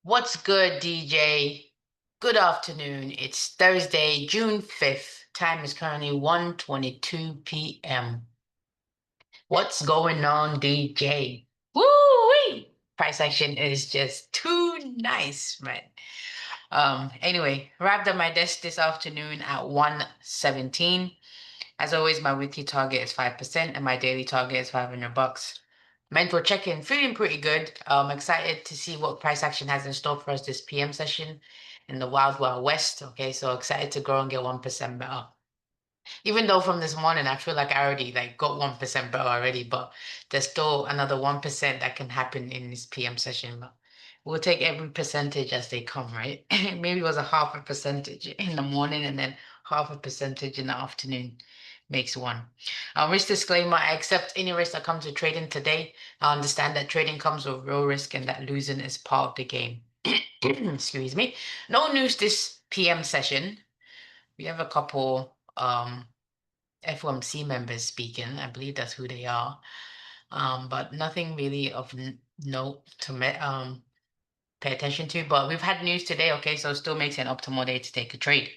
What's good, DJ? Good afternoon. It's Thursday, June 5th. Time is currently 1:22 p.m. What's going on, DJ? Woo-wee! Price action is just too nice, man. Anyway, wrapped up my desk this afternoon at 1:17. As always, my weekly target is 5% and my daily target is $500. Mental check-in, feeling pretty good. Excited to see what price action has in store for us this PM session in the Wild Wild West. Okay, so excited to grow and get 1% better. Even though from this morning I feel like I already got 1% better already, but there's still another 1% that can happen in this PM session. But we'll take every percentage as they come, right? Maybe it was a half a percentage in the morning and then half a percentage in the afternoon makes one. Risk disclaimer, I accept any risk that comes with trading today. I understand that trading comes with real risk and that losing is part of the game. Excuse me. No news this PM session. We have a couple FOMC members speaking. I believe that's who they are. But nothing really of note to pay attention to. But we've had news today, okay, so it still makes it an optimal day to take a trade.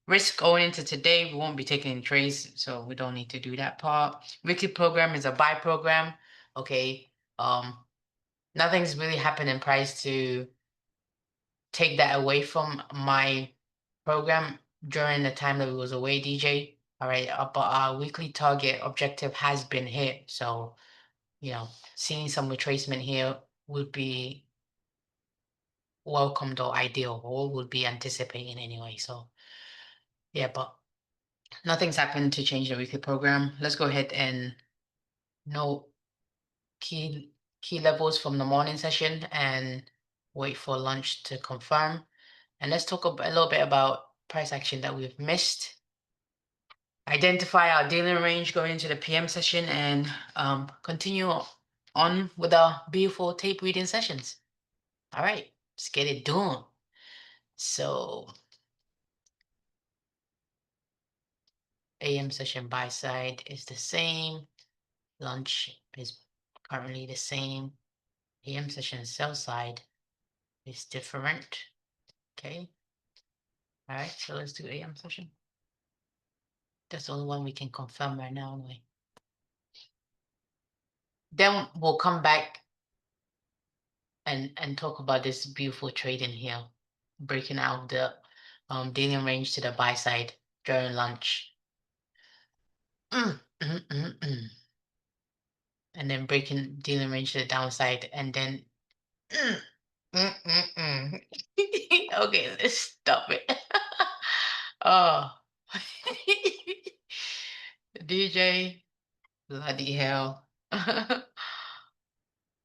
Risk going into today, we won't be taking any trades, so we don't need to do that part. Weekly program is a buy program, okay. Nothing's really happened in price to take that away from my program during the time that we was away, DJ. All right, but our weekly target objective has been hit. So, seeing some retracement here would be welcomed or ideal, or would be anticipating anyway. So, yeah, but nothing's happened to change the weekly program. Let's go ahead and note key levels from the morning session and wait for lunch to confirm. And let's talk a little bit about price action that we've missed. Identify our dealing range going into the PM session and continue on with our beautiful tape reading sessions. All right, let's get it done. So AM session buy side is the same. Lunch is currently the same. AM session sell side is different. Okay. All right, so let's do AM session. That's the only one we can confirm right now anyway. Then we'll come back and talk about this beautiful trade in here, breaking out the dealing range to the buy side during lunch. And then breaking dealing range to the downside, and then okay, let's stop it. Oh, DJ, bloody hell.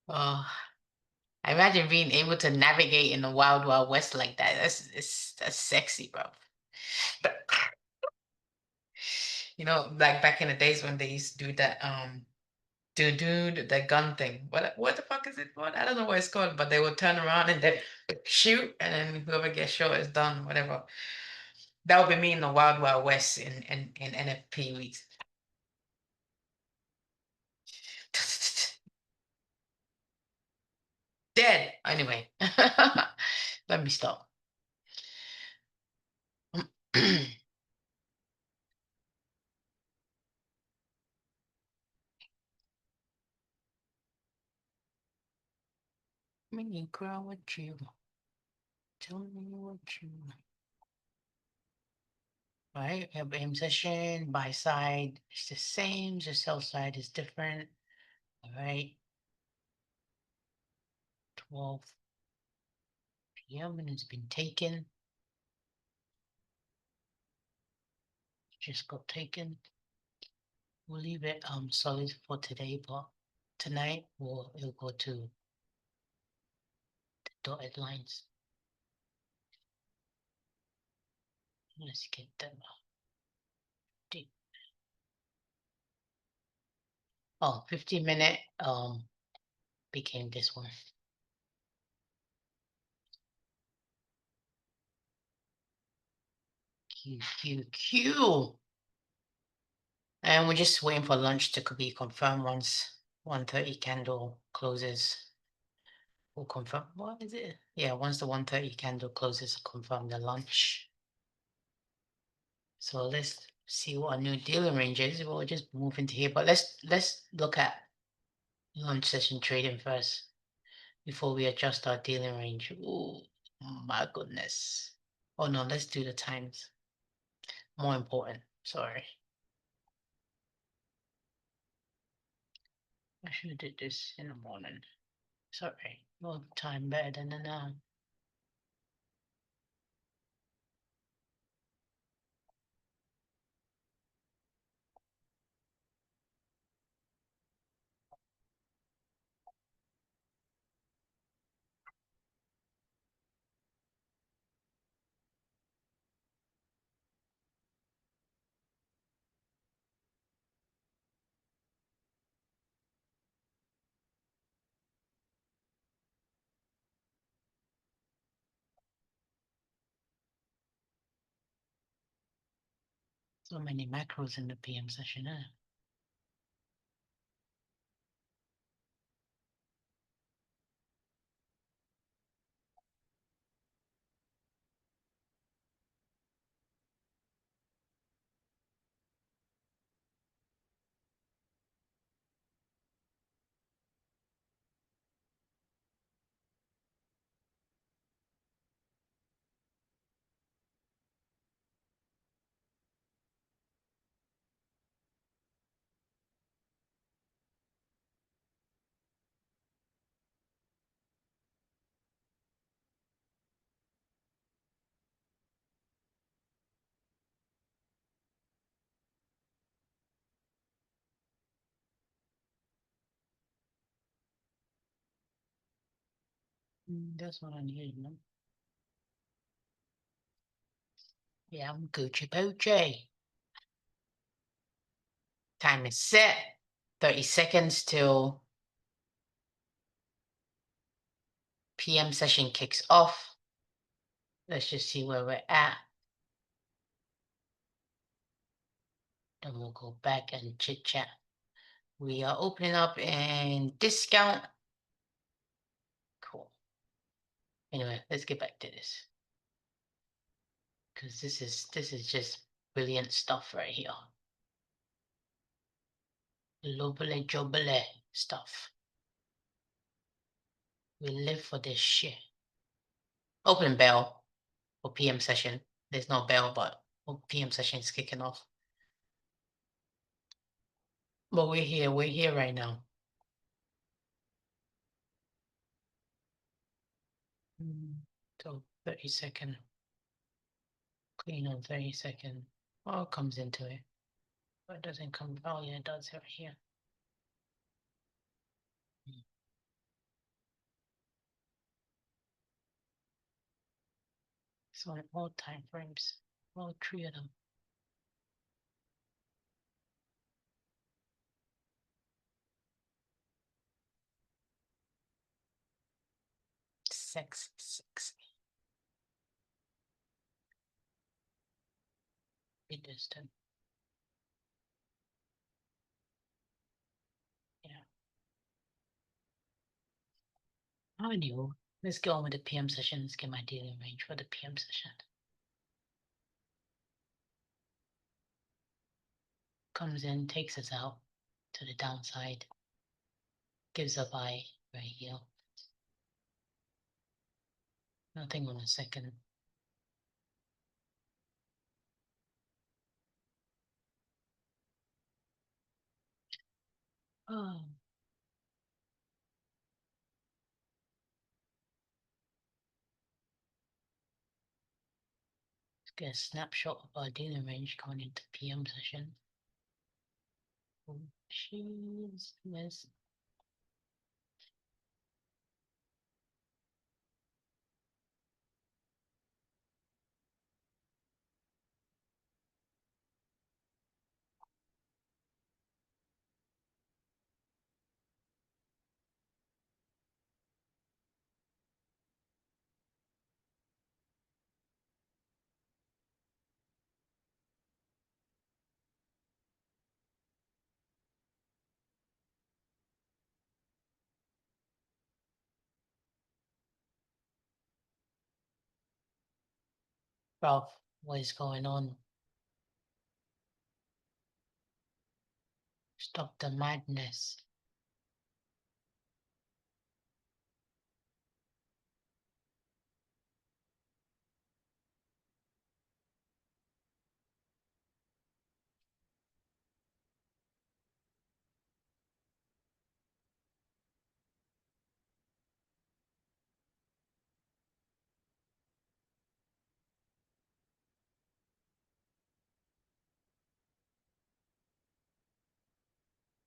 Oh, I imagine being able to navigate in the wild, wild west like that. That's sexy, bro. But like back in the days when they used to do that, that gun thing. What the fuck is it called? I don't know what it's called, but they would turn around and then shoot, and then whoever gets shot is done. Whatever. That would be me in the wild, wild west in NFP weeks. Dead. Anyway, let me stop. Me cry with you. Tell me what you. Right, we have aim session, buy side, it's the same, the sell side is different. All right. 12 p.m. and it's been taken. Just got taken. We'll leave it solid for today, but tonight it'll go to the dotted lines. Let's get them deep. Oh, 15-minute became this one. Q. And we're just waiting for lunch to be confirmed once 1:30 candle closes. We'll confirm. What is it? Yeah, once the 1:30 candle closes, confirm the lunch. So let's see what our new dealing range is. We'll just move into here, but let's look at lunch session trading first before we adjust our dealing range. Oh my goodness. Oh no, let's do the times. More important. Sorry. I should have did this in the morning. Sorry. No time better than the now. So many macros in the PM session, huh? That's what I need, man. Yeah, I'm Gucci Boochie. Time is set. 30 seconds till PM session kicks off. Let's just see where we're at. Then we'll go back and chit chat. We are opening up in discount. Cool. Anyway, let's get back to this. Because this is just brilliant stuff right here. Lobele jobele stuff. We live for this shit. Open bell for PM session. There's no bell, but PM session is kicking off. But we're here right now. So 30-second. Clean on 30-second. Oh, it comes into it. But it doesn't come. Oh, yeah, it does right here. So in all time frames, all three of them. Sexy. Be distant. Yeah. Anyway, let's go on with the PM session. Let's get my dealing range for the PM session. Comes in, takes us out to the downside. Gives a buy right here. Nothing on a second. Oh. Let's get a snapshot of our dealing range going into PM session. Oh, jeez, where's Bro, what is going on? Stop the madness.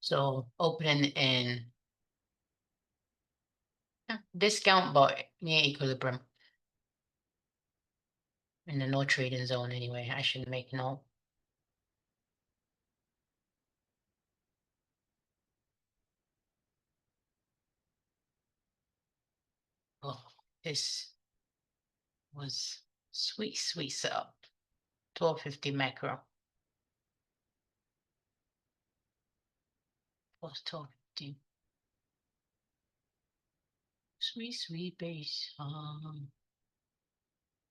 So opening in discount, but near equilibrium. In the no trading zone anyway. I should make note. Oh, this was sweet setup. 1250 macro. Plus 1250. Sweet base.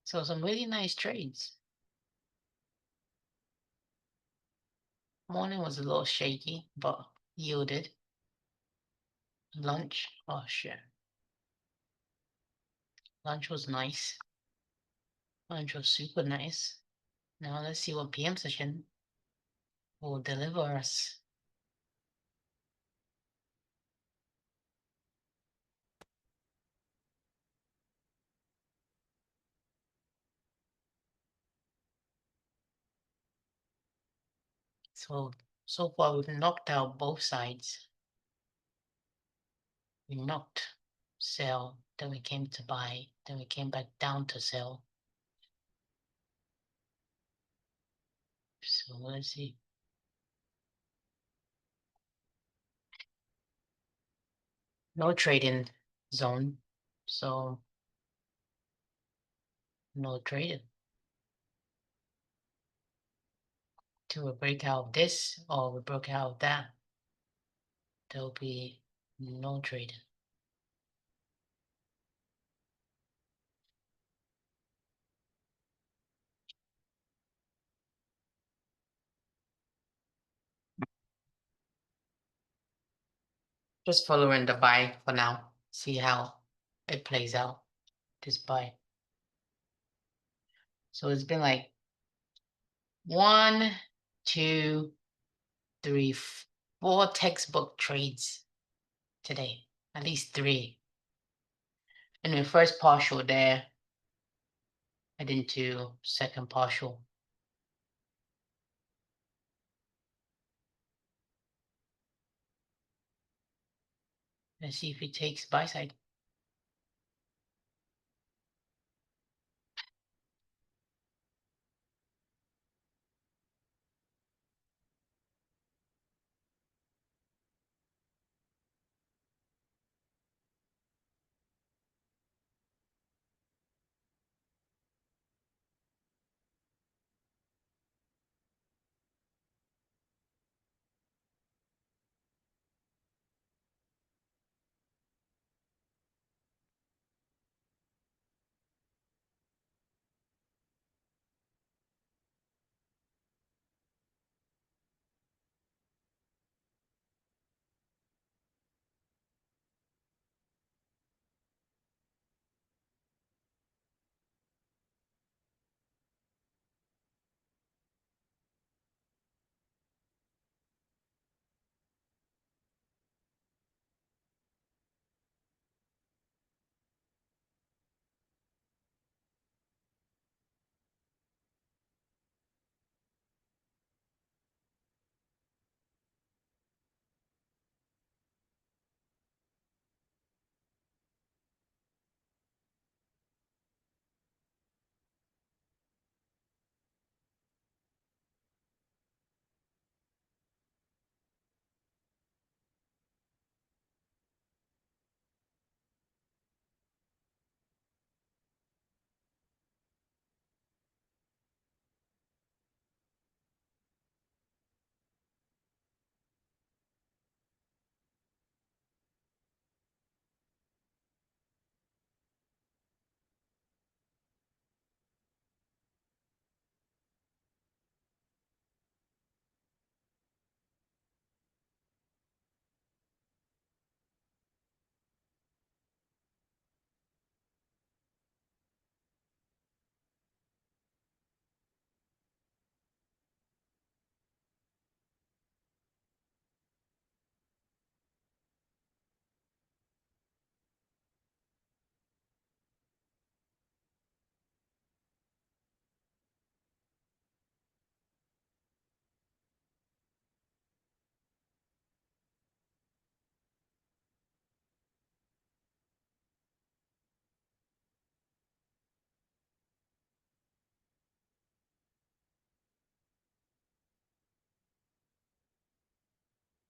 So some really nice trades. Morning was a little shaky, but yielded. Lunch. Oh shit. Lunch was nice. Lunch was super nice. Now let's see what PM session will deliver us. So far we've knocked out both sides. We knocked sell, then we came to buy, then we came back down to sell. So let's see. No trading zone, so no trading. Till we break out of this or we broke out of that, there'll be no trading. Just following the buy for now. See how it plays out, this buy. So it's been like 1, 2, 3, 4 textbook trades today. At least 3. And the first partial there, head into second partial. Let's see if it takes buy side.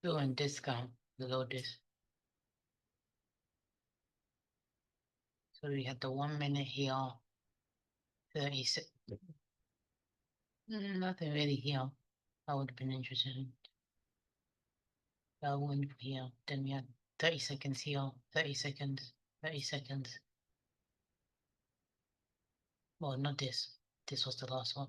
Doing discount below this. So we had the 1 minute here, 36. Nothing really here. I would have been interested in. That one here. Then we had 30 seconds here, 30 seconds, 30 seconds. Well, not this. This was the last one.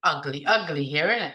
Ugly, ugly here, isn't it?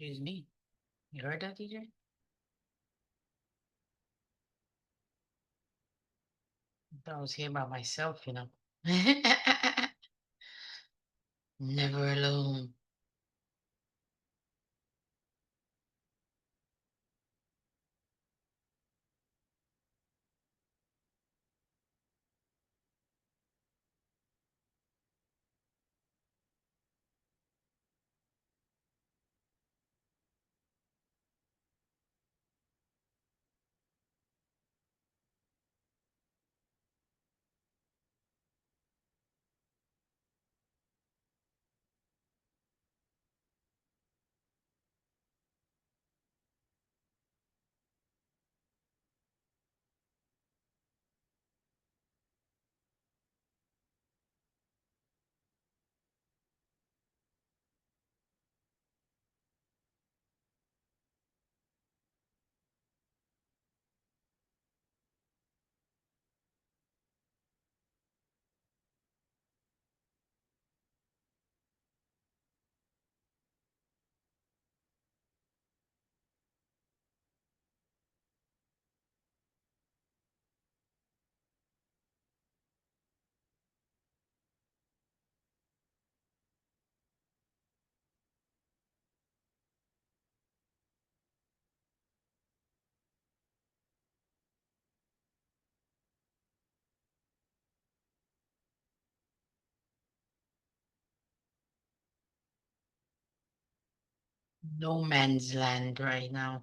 Excuse me. You heard that, DJ? I was here by myself, you know. Never alone. No man's land right now.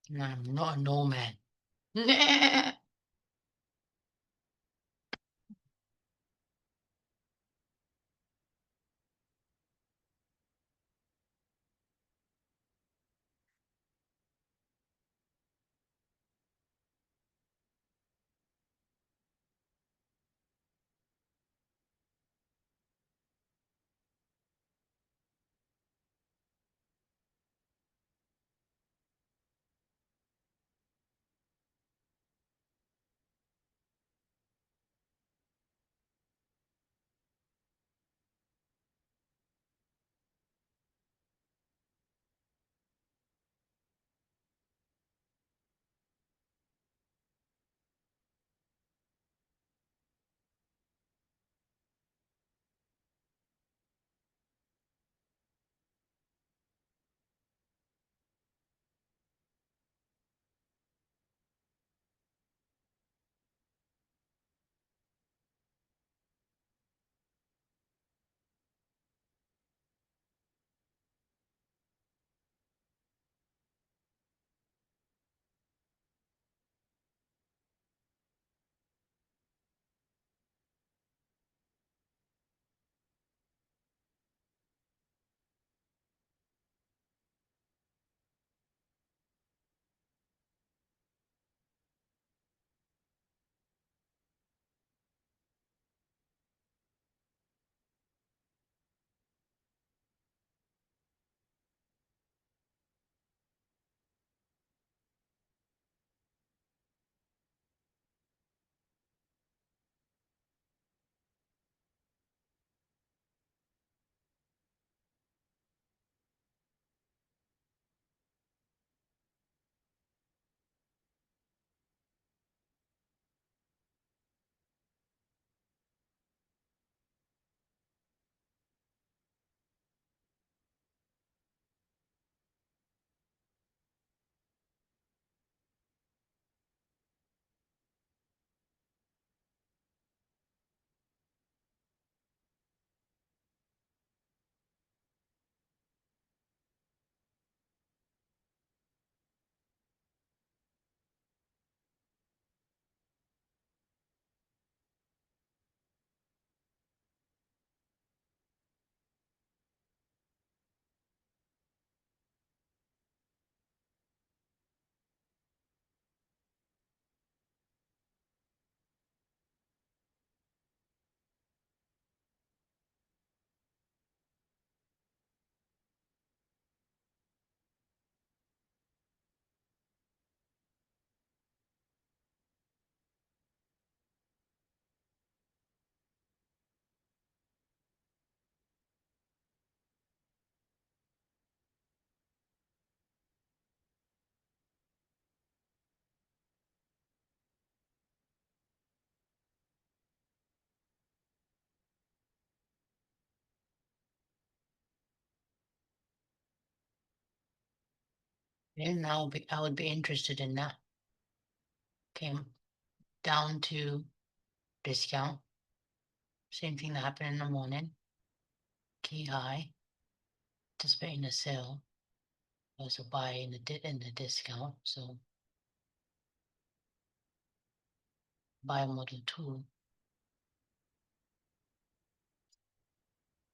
No, I'm not a nomad. And I would be interested in that. Came down to discount. Same thing that happened in the morning. Key high. Anticipating a sale. Also buy in the discount. So buy model 2.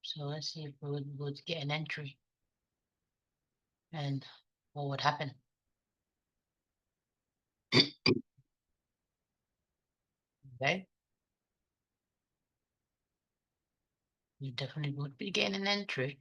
So let's see if we would get an entry and what would happen. Okay. We definitely would be getting an entry.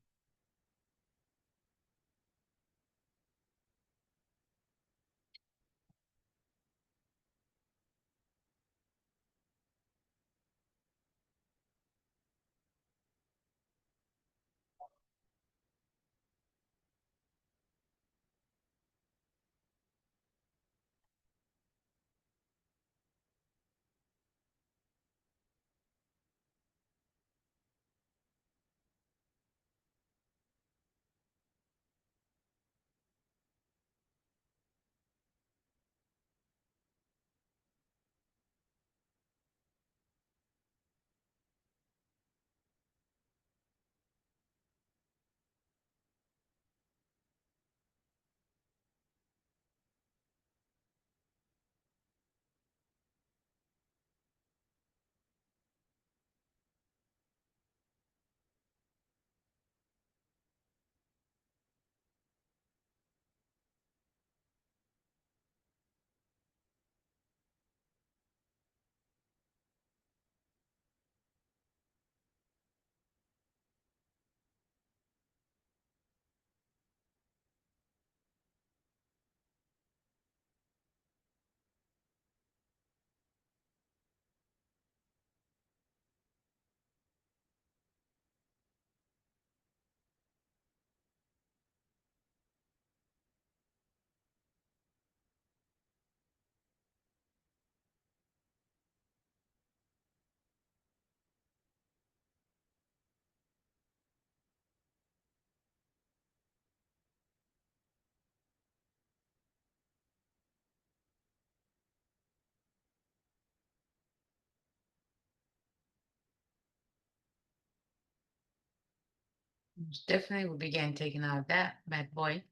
Most definitely will begin taking out that bad boy.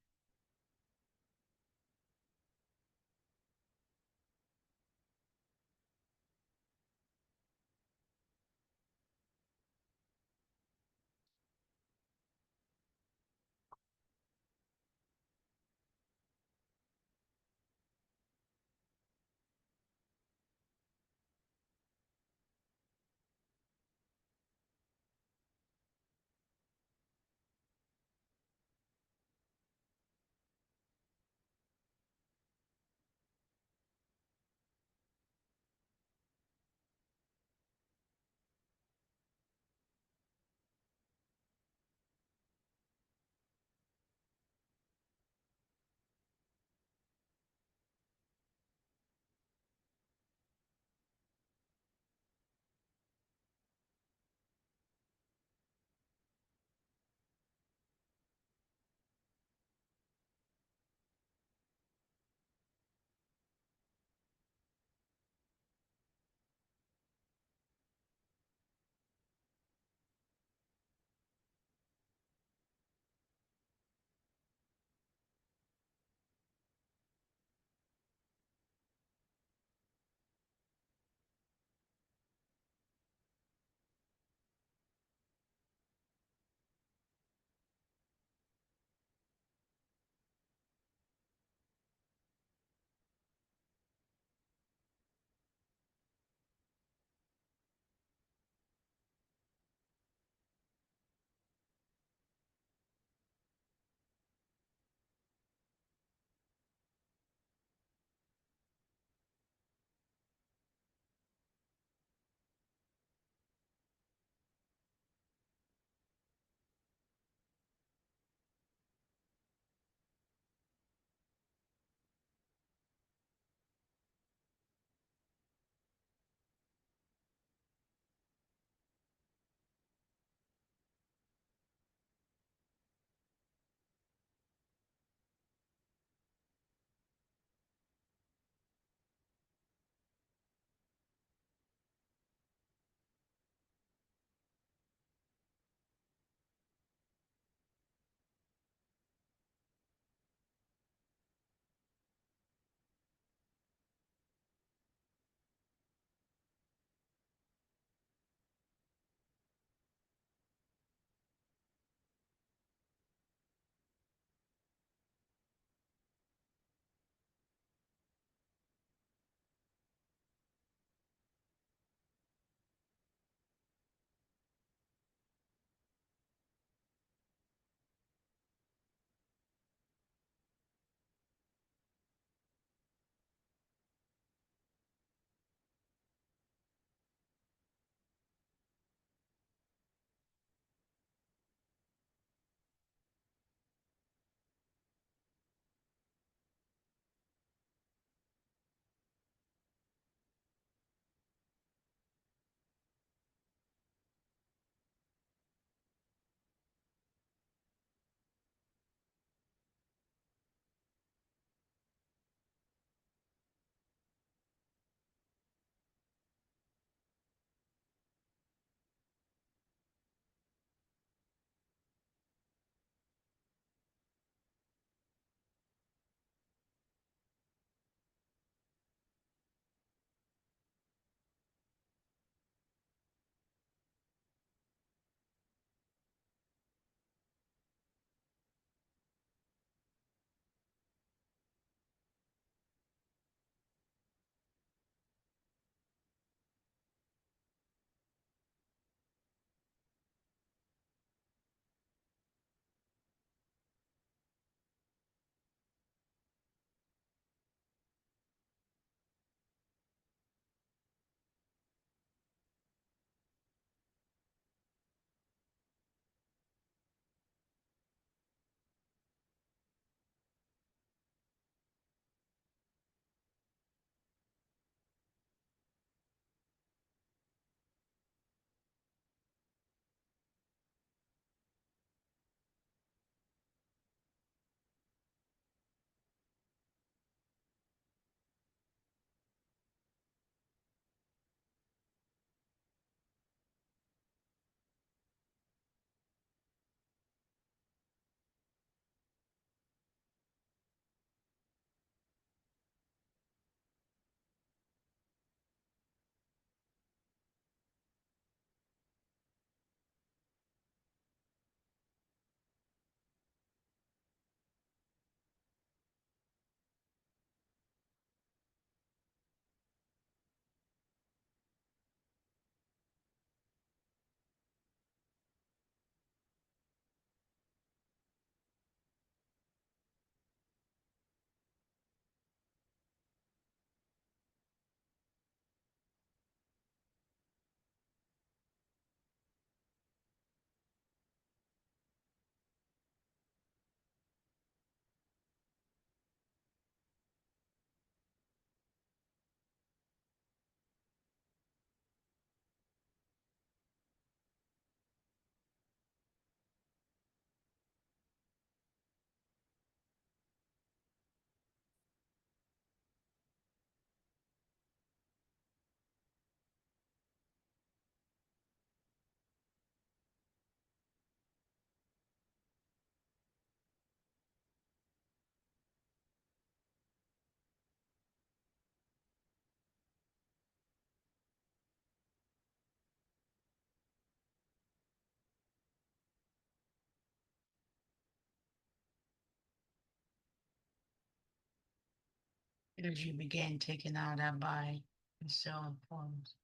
As you begin taking out that buy and sell forms.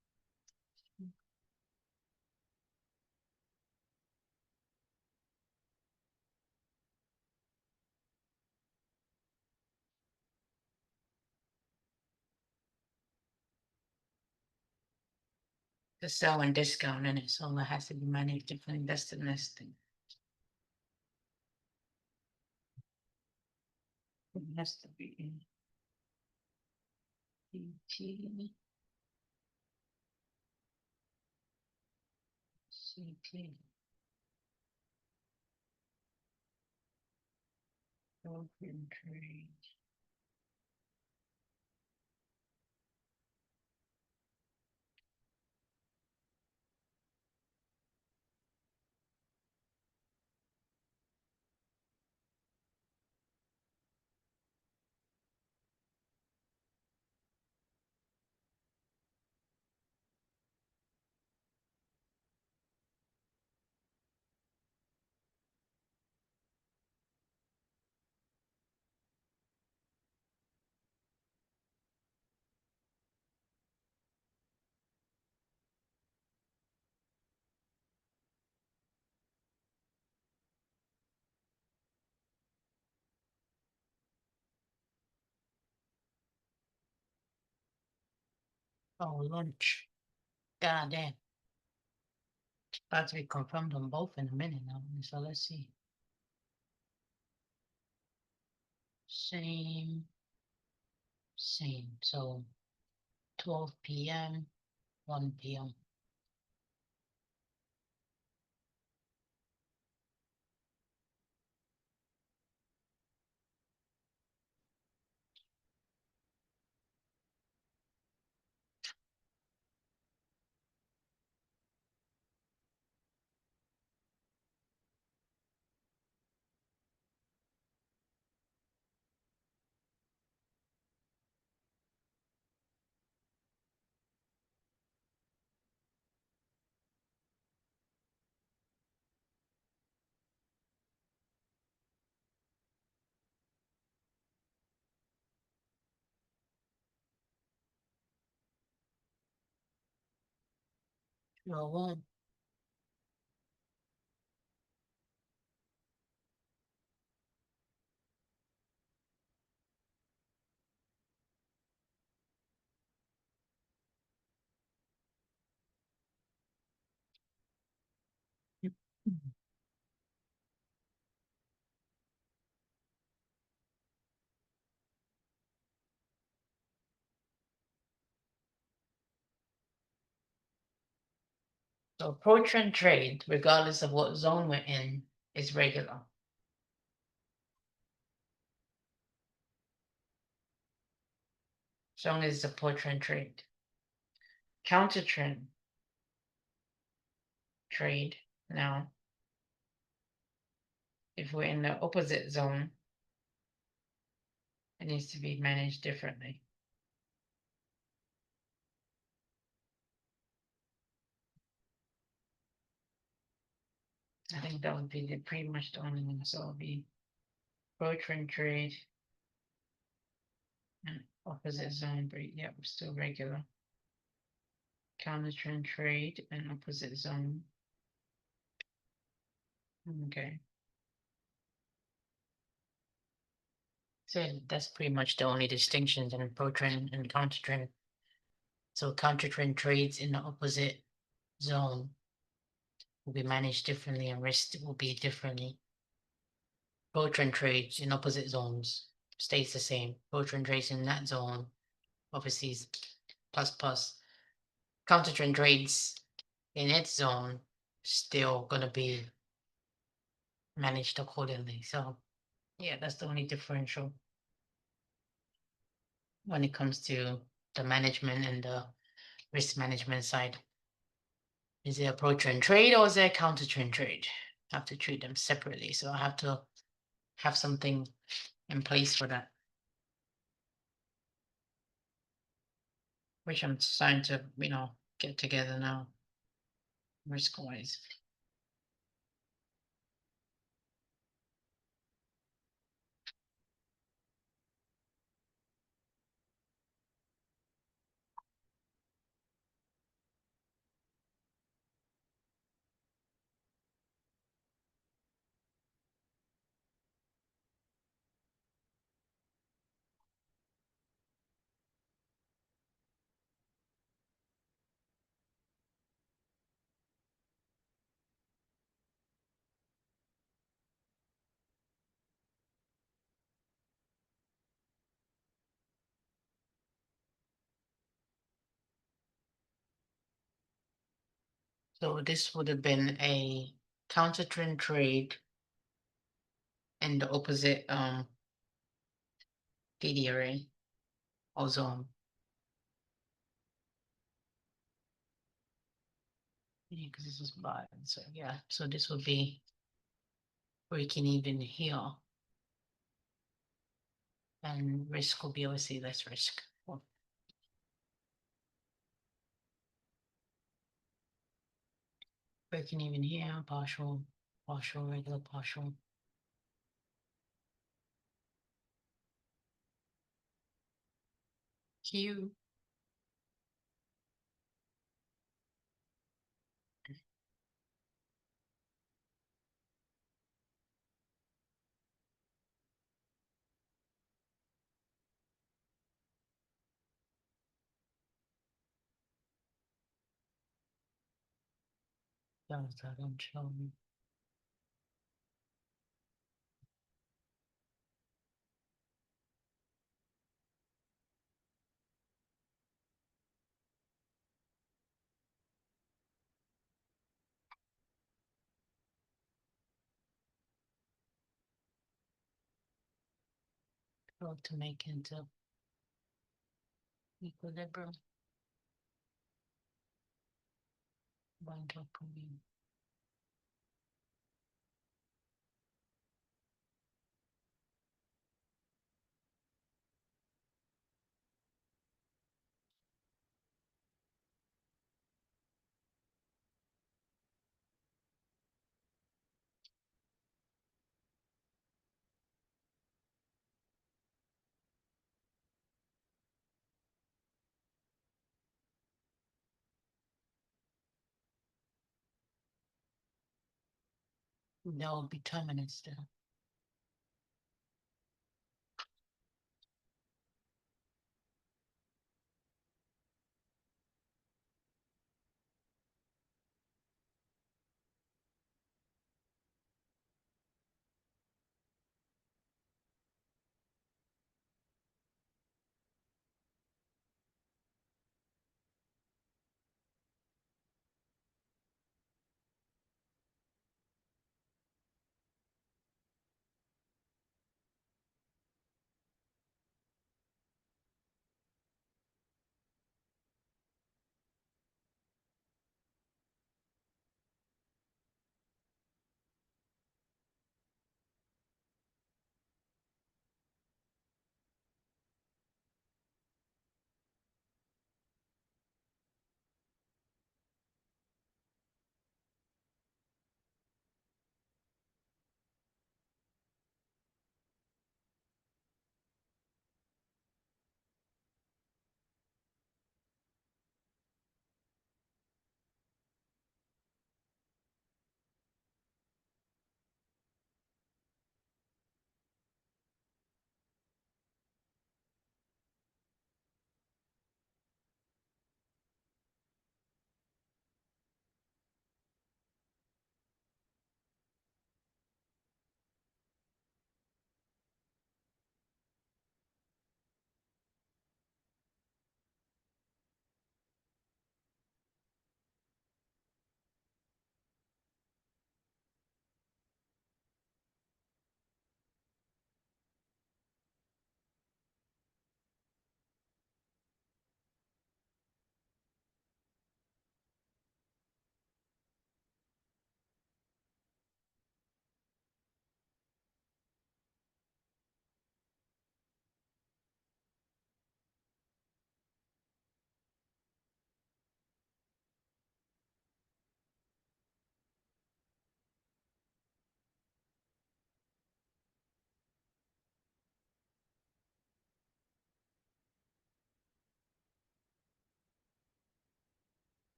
The sell and discount in it, so it has to be managed differently. That's the next thing. It has to be in PT, CT, open trade. Oh, lunch. God damn. About to be confirmed on both in a minute now. So let's see. Same. So 12 p.m., 1 p.m. Sure one. So approach and trade, regardless of what zone we're in, is regular. As long as it's approach and trade. Counter trend trade. Now, if we're in the opposite zone, it needs to be managed differently. I think that would be pretty much the only one. So it'll be approach and trade and opposite zone, but yeah, we're still regular. Counter trend trade and opposite zone. Okay. So that's pretty much the only distinctions in approach trend and counter trend. So counter trend trades in the opposite zone will be managed differently and risk will be differently. Approach trend trades in opposite zones stays the same. Approach trend trades in that zone obviously is plus plus. Counter trend trades in its zone still gonna be managed accordingly. So yeah, that's the only differential when it comes to the management and the risk management side. Is it approach trend trade or is it counter trend trade? I have to treat them separately. So I have to have something in place for that, which I'm starting to, get together now, risk wise. So this would have been a counter trend trade in the opposite DDRA or zone. Because this is buy. So yeah, so this would be breaking even here. And risk will be obviously less risk. Breaking even here, partial, partial, regular, partial. Q. Does that don't show me? Go to make into equilibrium. Bind up premium. That will be terminus still.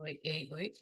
Wait.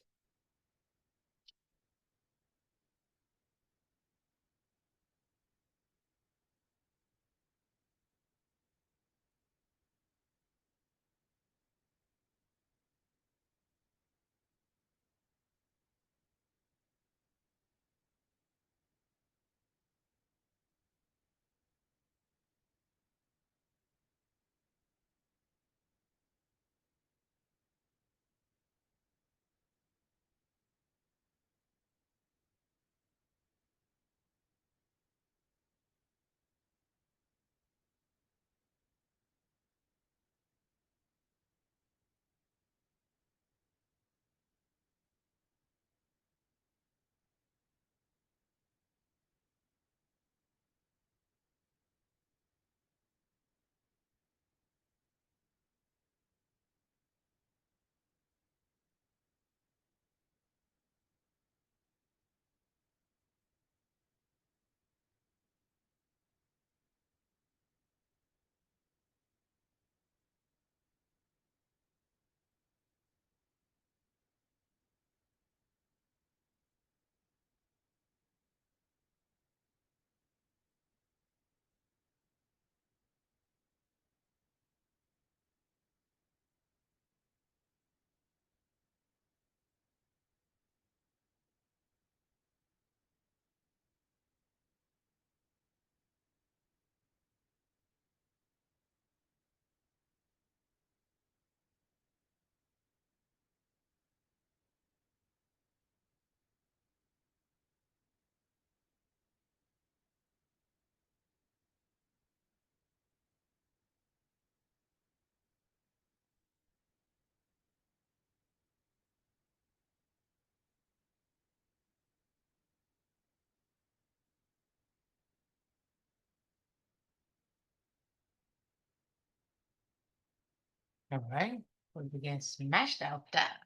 All right. We begin smashed out that.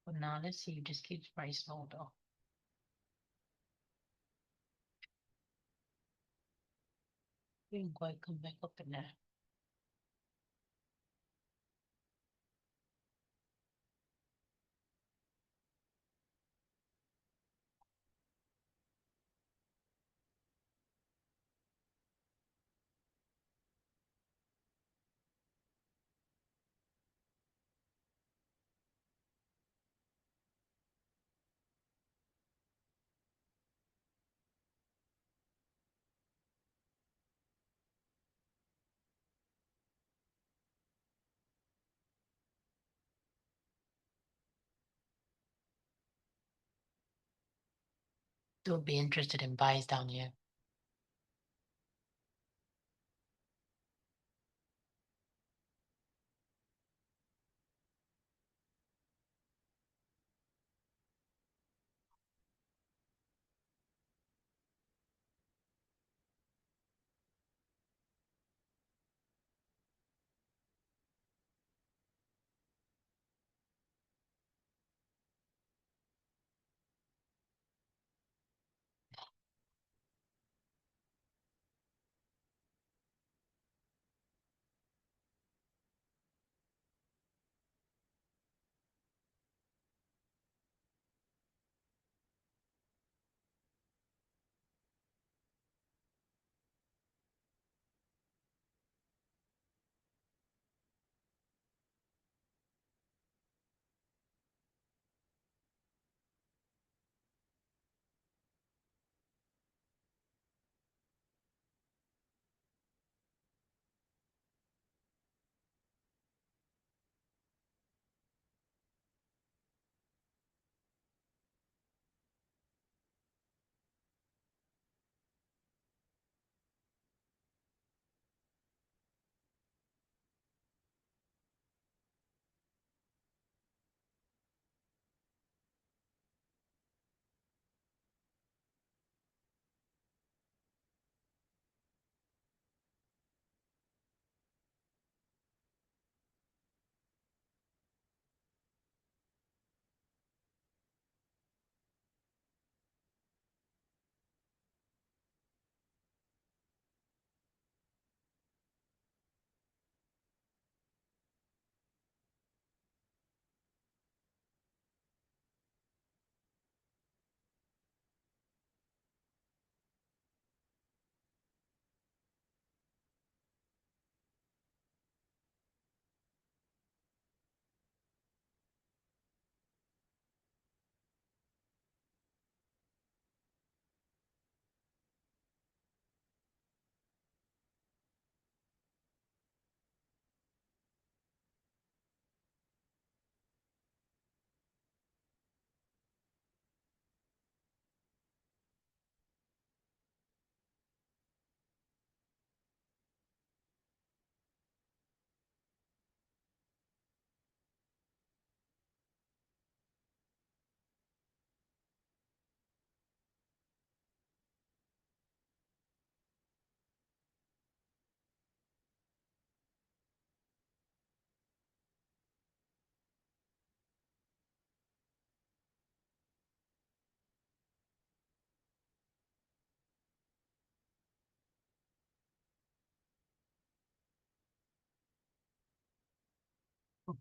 But now let's see. Just keeps price low though. Didn't quite come back up in there. Still be interested in buys down here.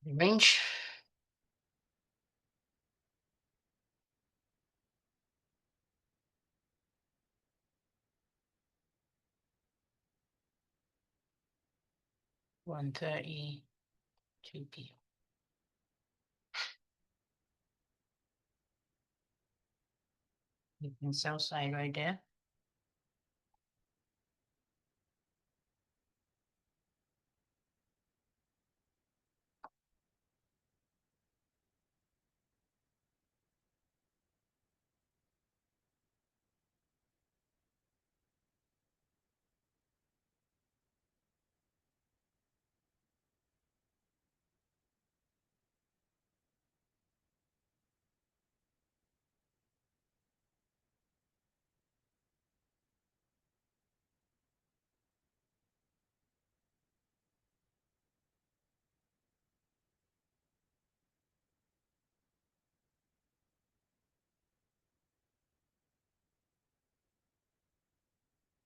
Range. One 2 p.m. You can sell side right there.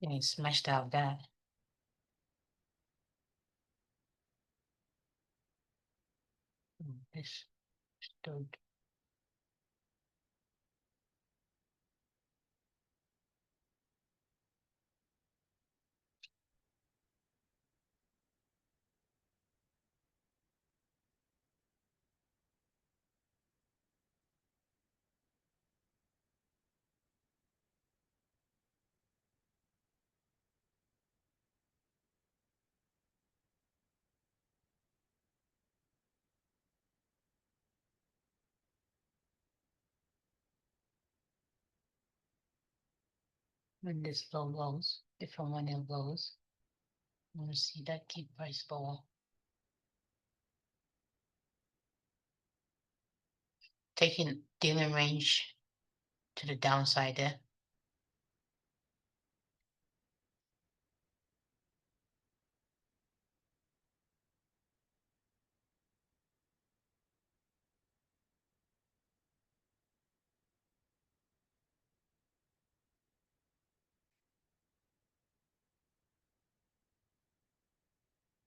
And smashed out that. This stood. When this low lows, different when it lows. I want to see that keep price lower. Taking dealing range to the downside there.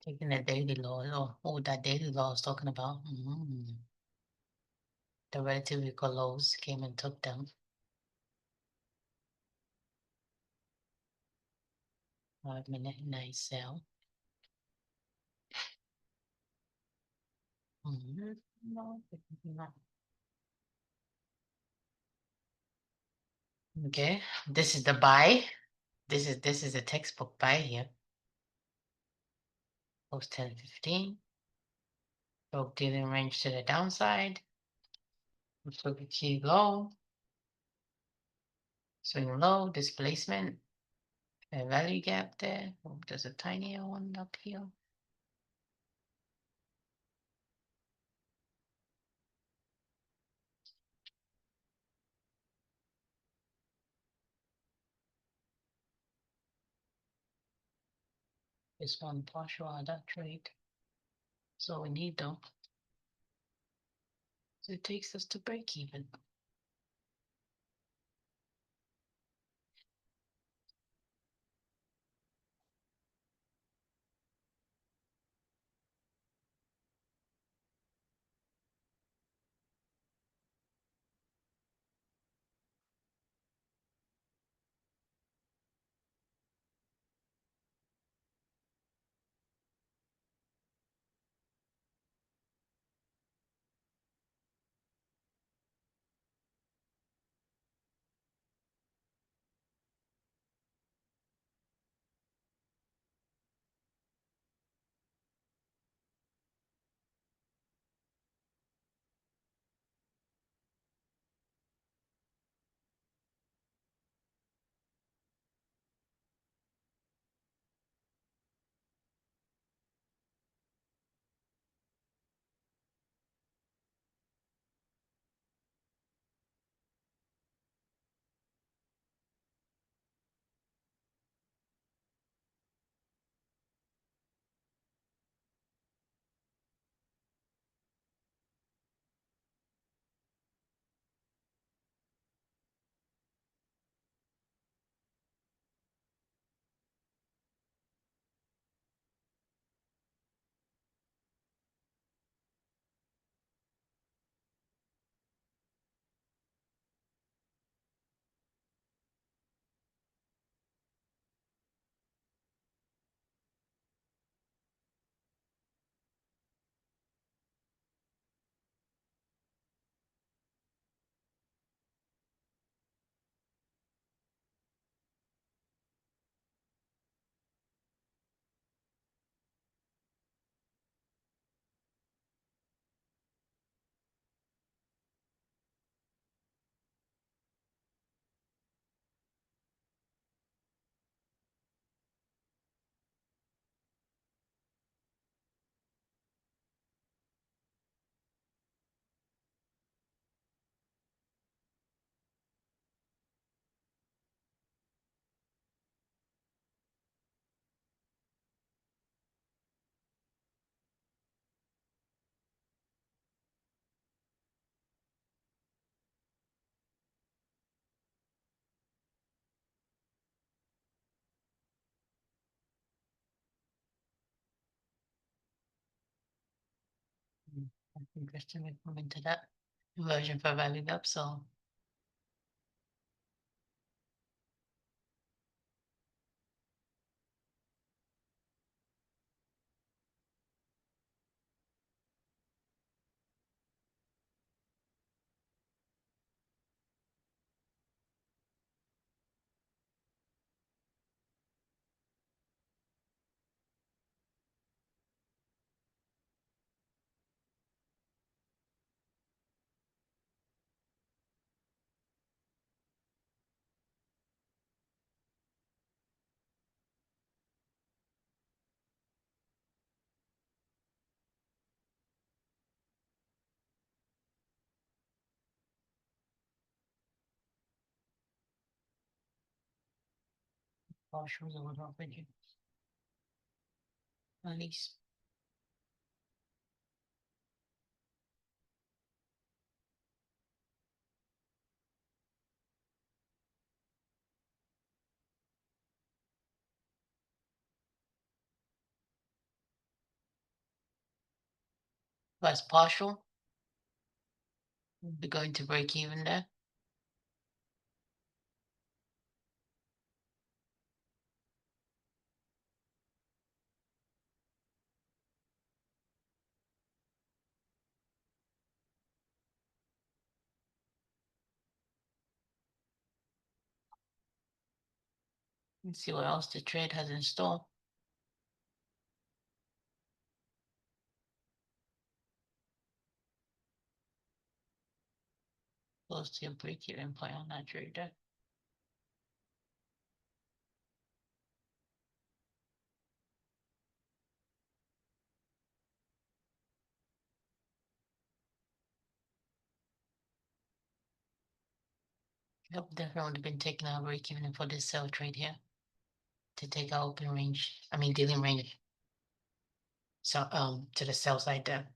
Taking the daily low. Oh, that daily low I was talking about. The relative equal lows came and took them. 5-minute nice sell. No, not. Okay, this is the buy. This is a textbook buy here. Post 10-15. Broke dealing range to the downside. Took a key low. Swing low, displacement. A value gap there. Oh, there's a tinier one up here. This one partial out of that trade. So we need though. So it takes us to break even. Interesting. We move into that version for valued up. So partials or what would you at least as partial? We're going to break even there. Let's see what else the trade has in store. Close to your break even point on that trade there. Yep, definitely been taking our break even for this sell trade here to take our open range. I mean dealing range. So to the sell side there.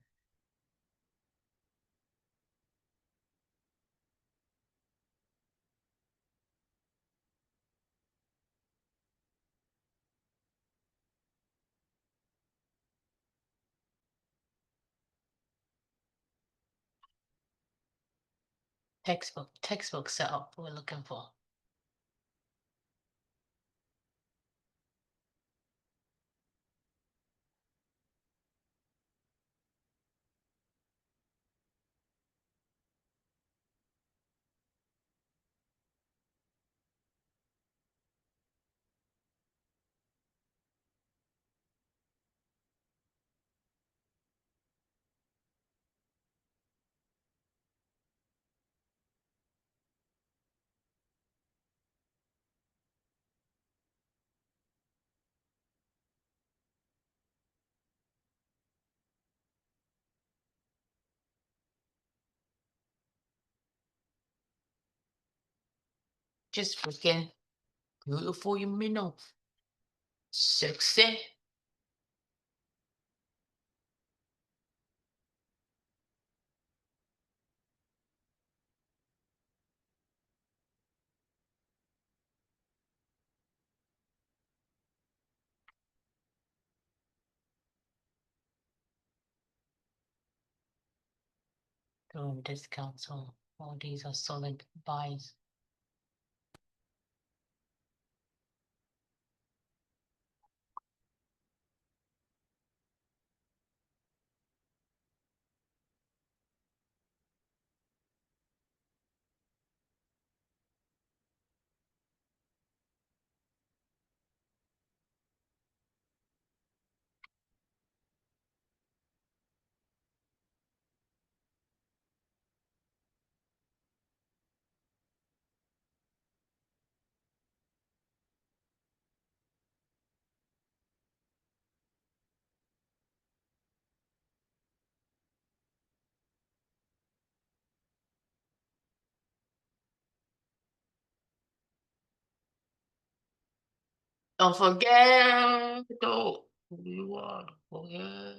Textbook setup we're looking for. Just freaking beautiful, you know. Sexy. Doing discounts, so all these are solid buys. Don't forget, don't you want to forget.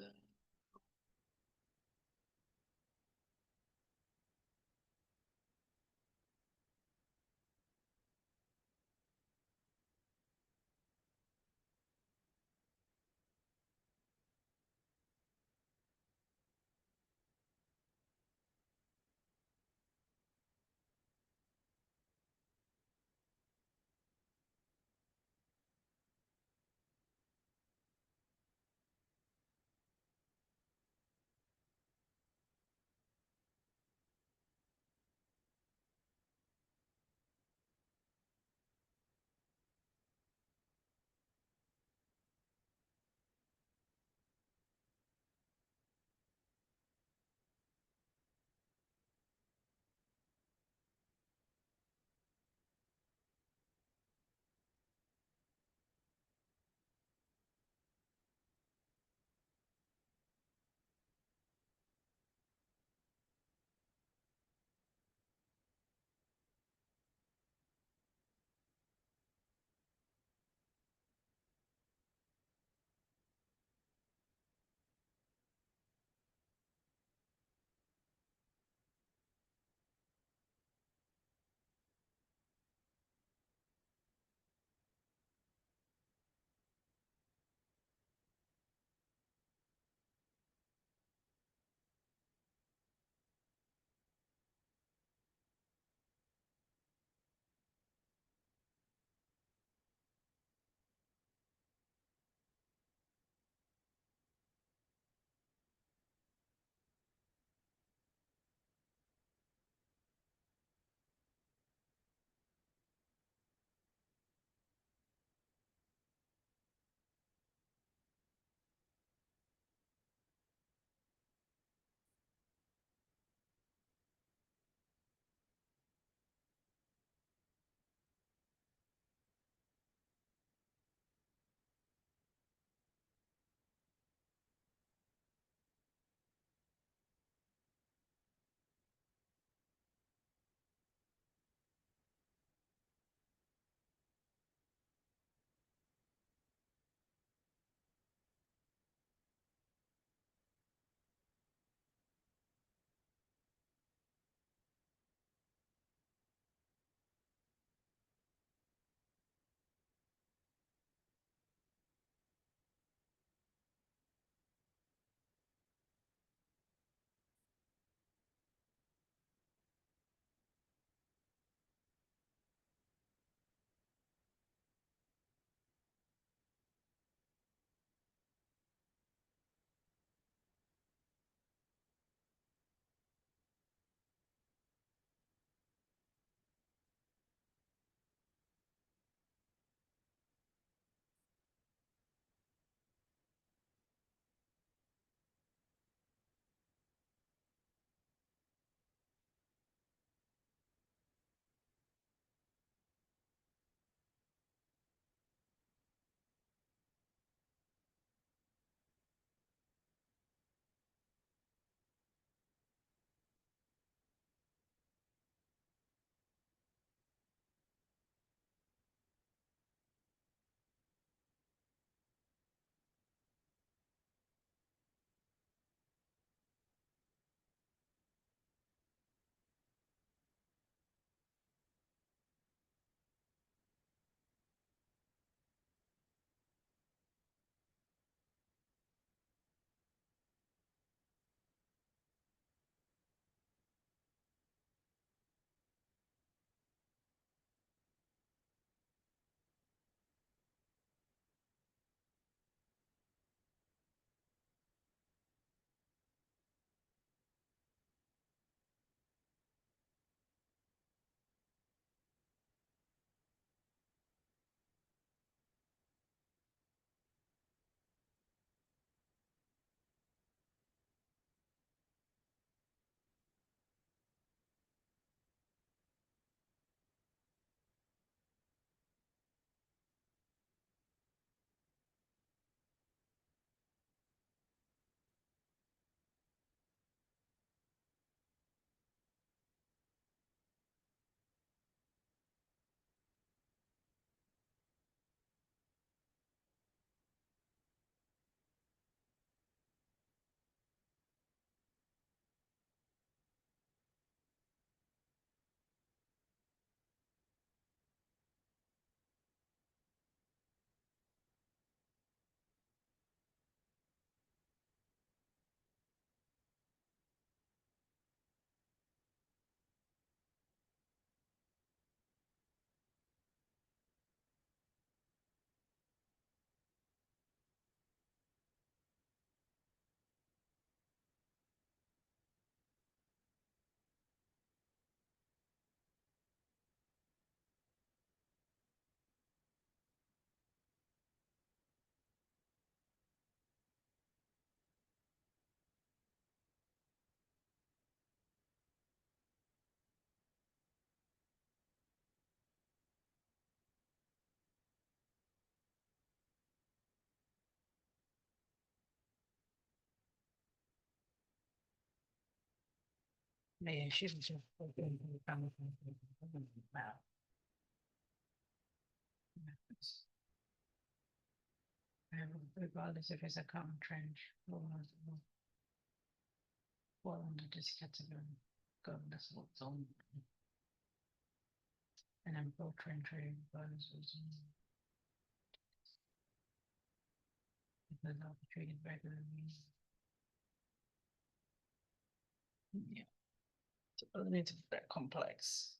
Yeah, she was just regardless if it's a common trench or fall under this category, regardless of what's on. And then pro trench regardless of because I'll be treated regularly. Yeah. So it doesn't need to be that complex.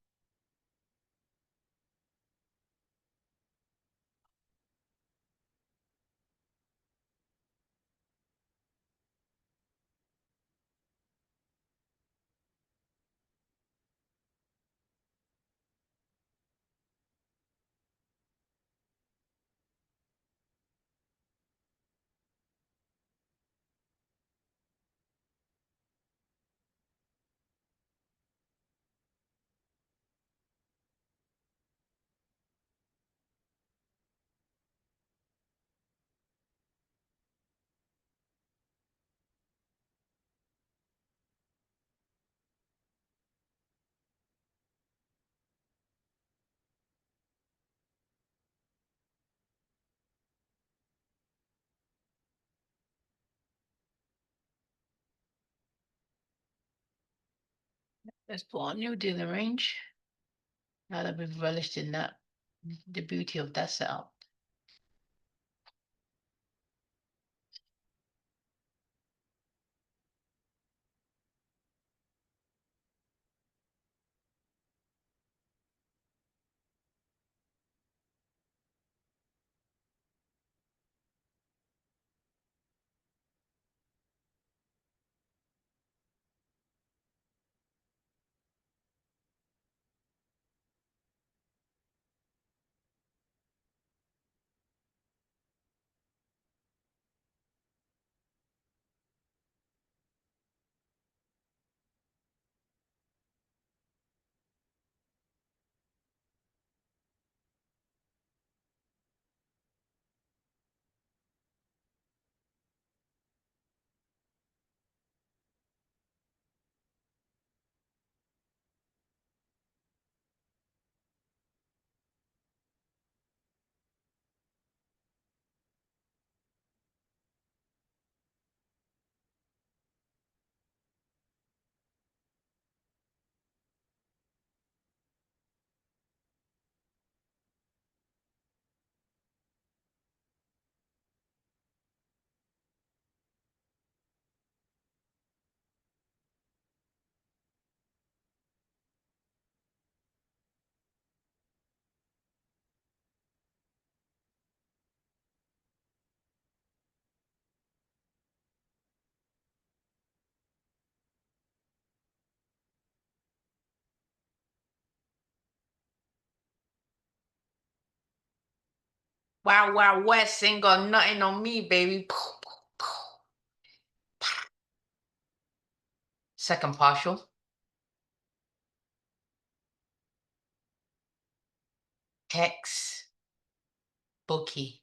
Let's put a new dealer range. Now that we've relished in that, the beauty of that setup. Wow, wow, West ain't got nothing on me, baby. Second partial. Hex. Bookie.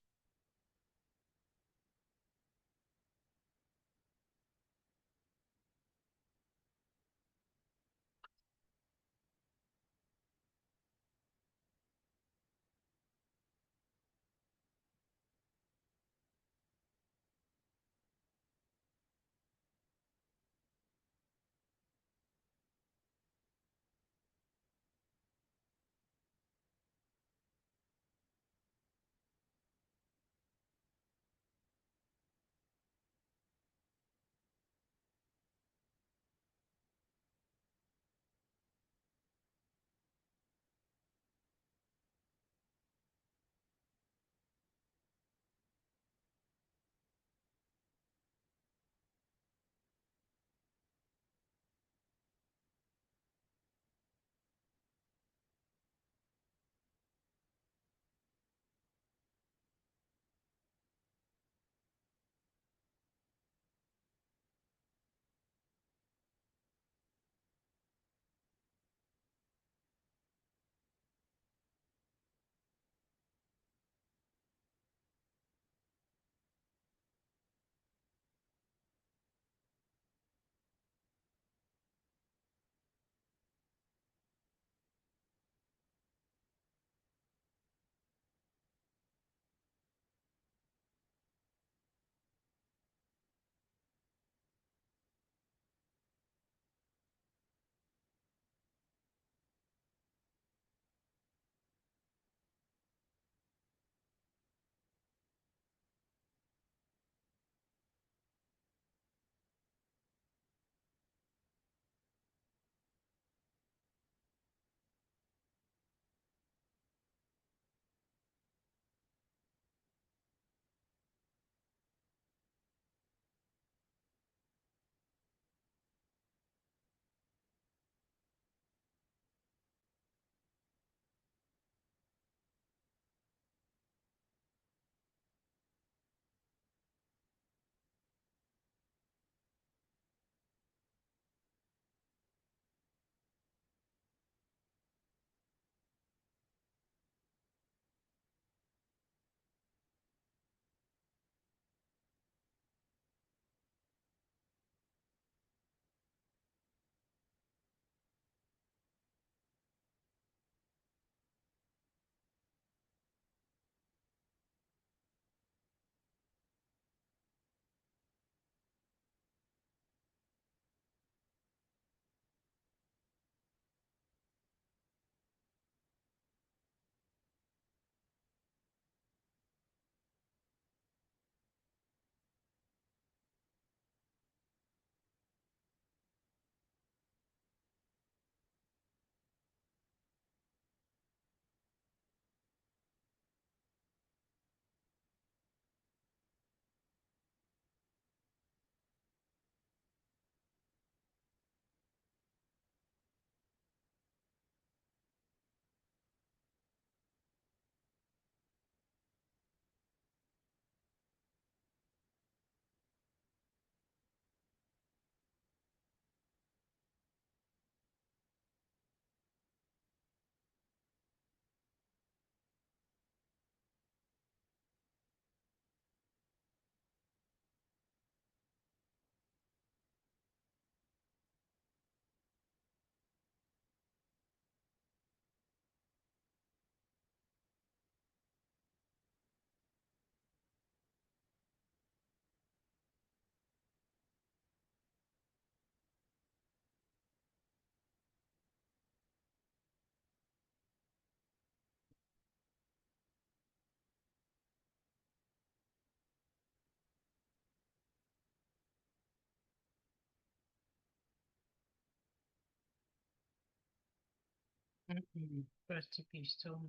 First TP still.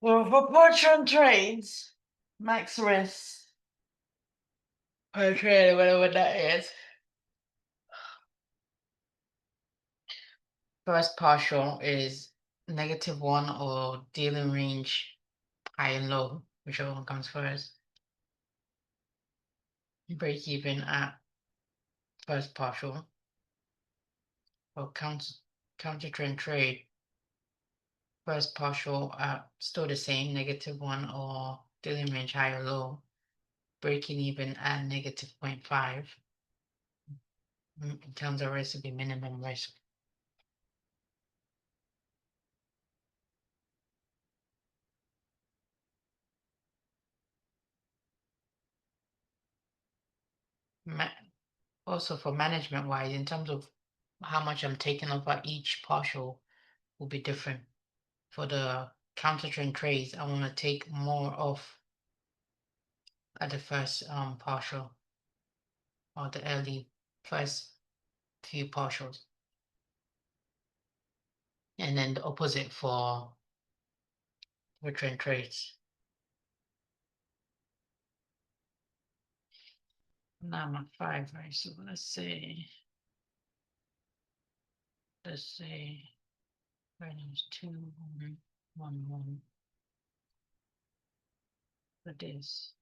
Well, for portion trades, max risk per trade, whatever that is. First partial is -1 or dealing range high and low, whichever one comes first. Break even at first partial. Or counter trend trade. First partial still the same, -1 or dealing range high or low. Breaking even at -0.5. In terms of risk, would be minimum risk. Also for management wise, in terms of how much I'm taking off at each partial will be different. For the counter trend trades, I want to take more off at the first partial or the early first few partials. And then the opposite for trend trades. Now I'm at 5, right? So let's say right now it's 2, 1, 1, 1 for this.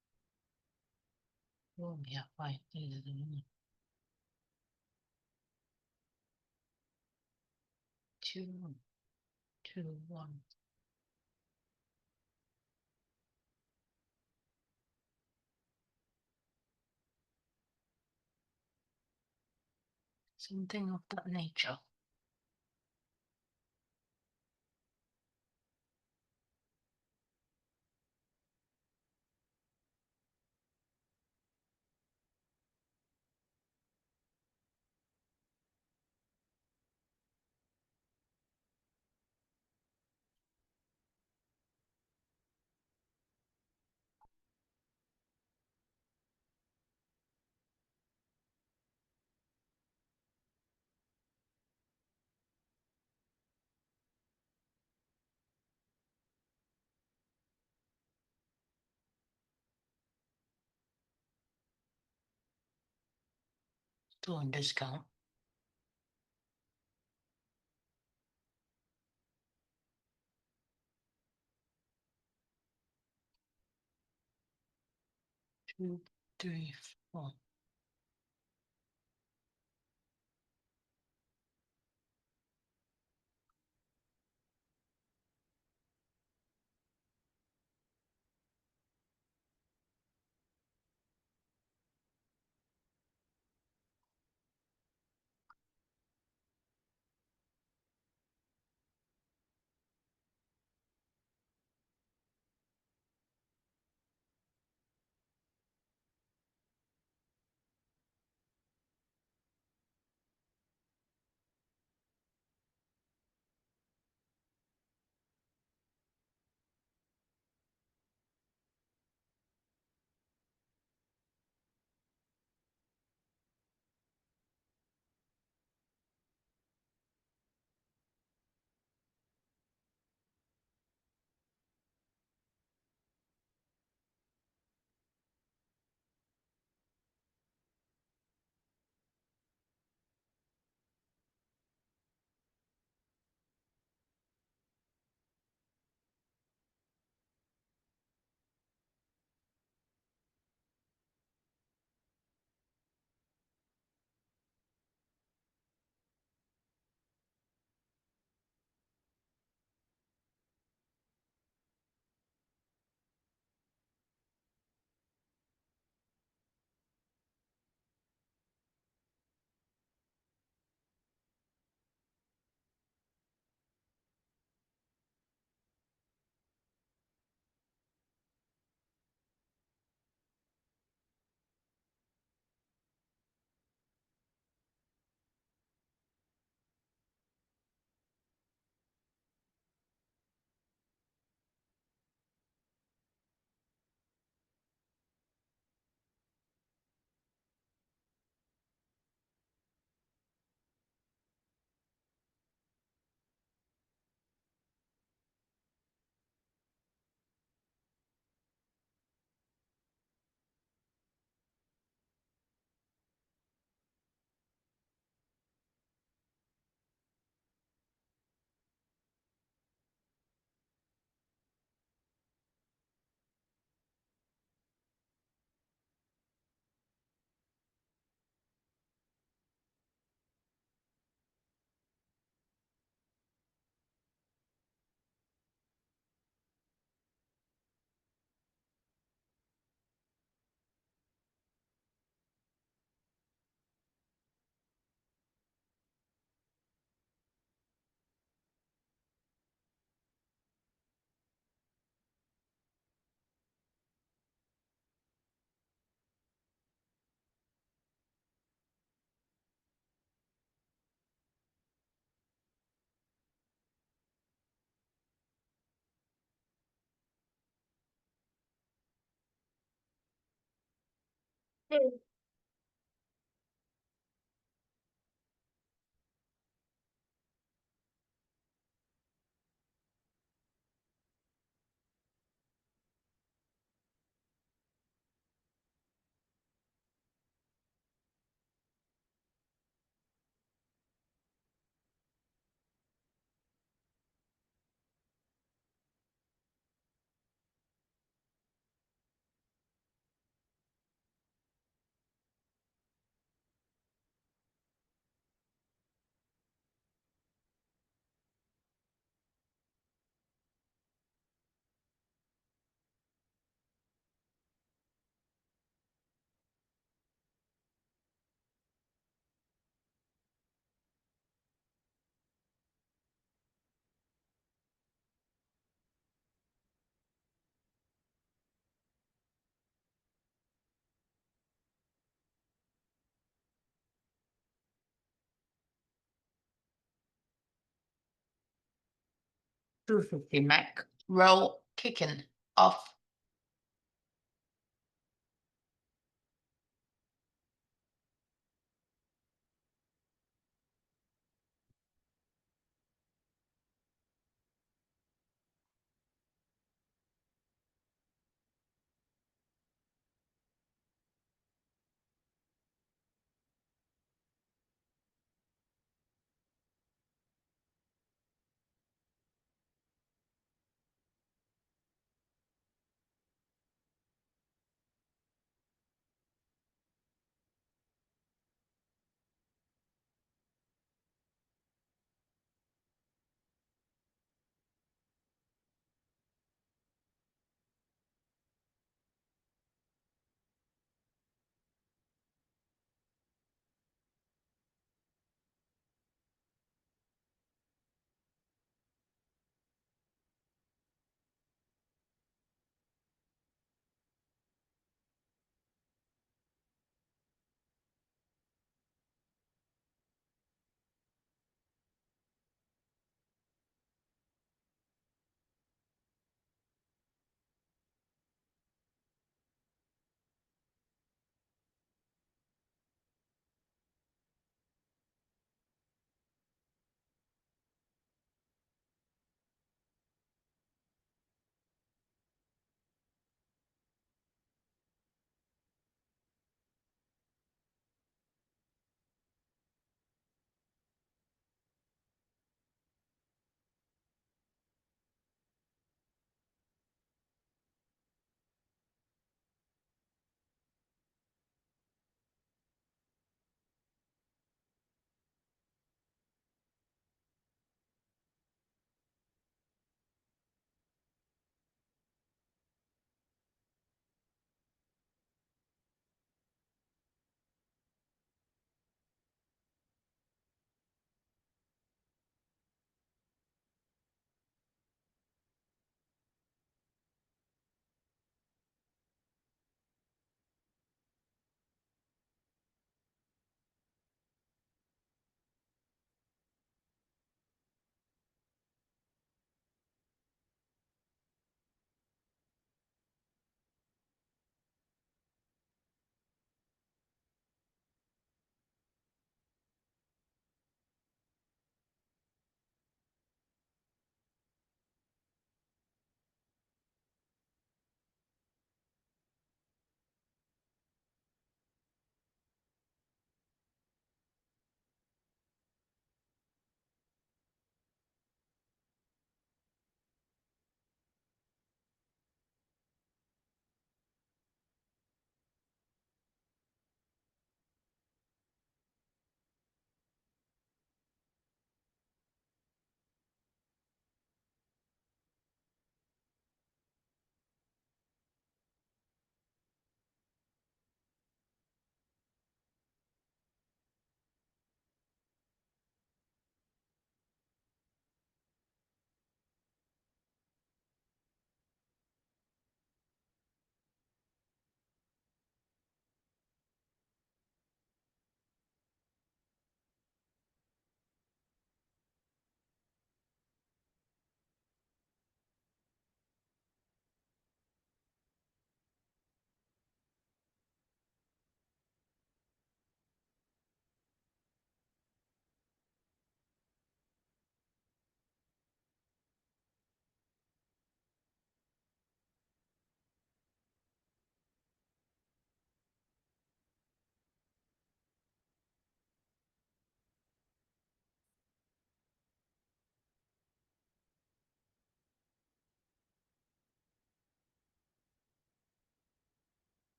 Oh yeah, 5. 2, 2, 1. Something of that nature. Doing discount. Two, three, four. Mm. 250 Mac. Roll kicking off.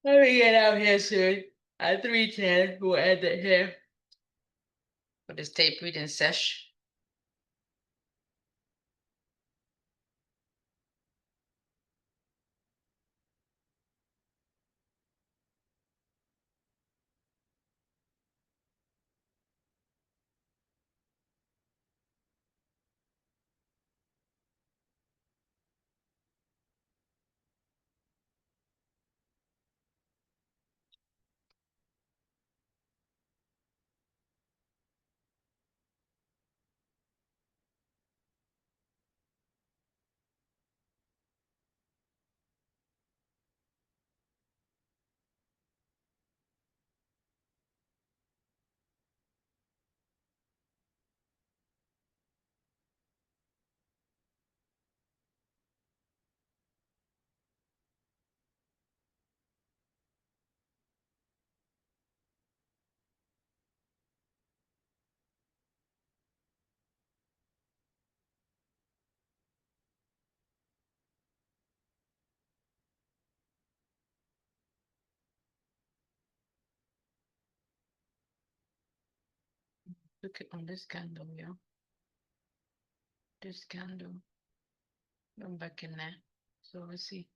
Let me get out here soon. At 3:10, we'll end it here for this tape reading sesh. Look at on this candle, yeah. This candle. I'm back in there. So let's see.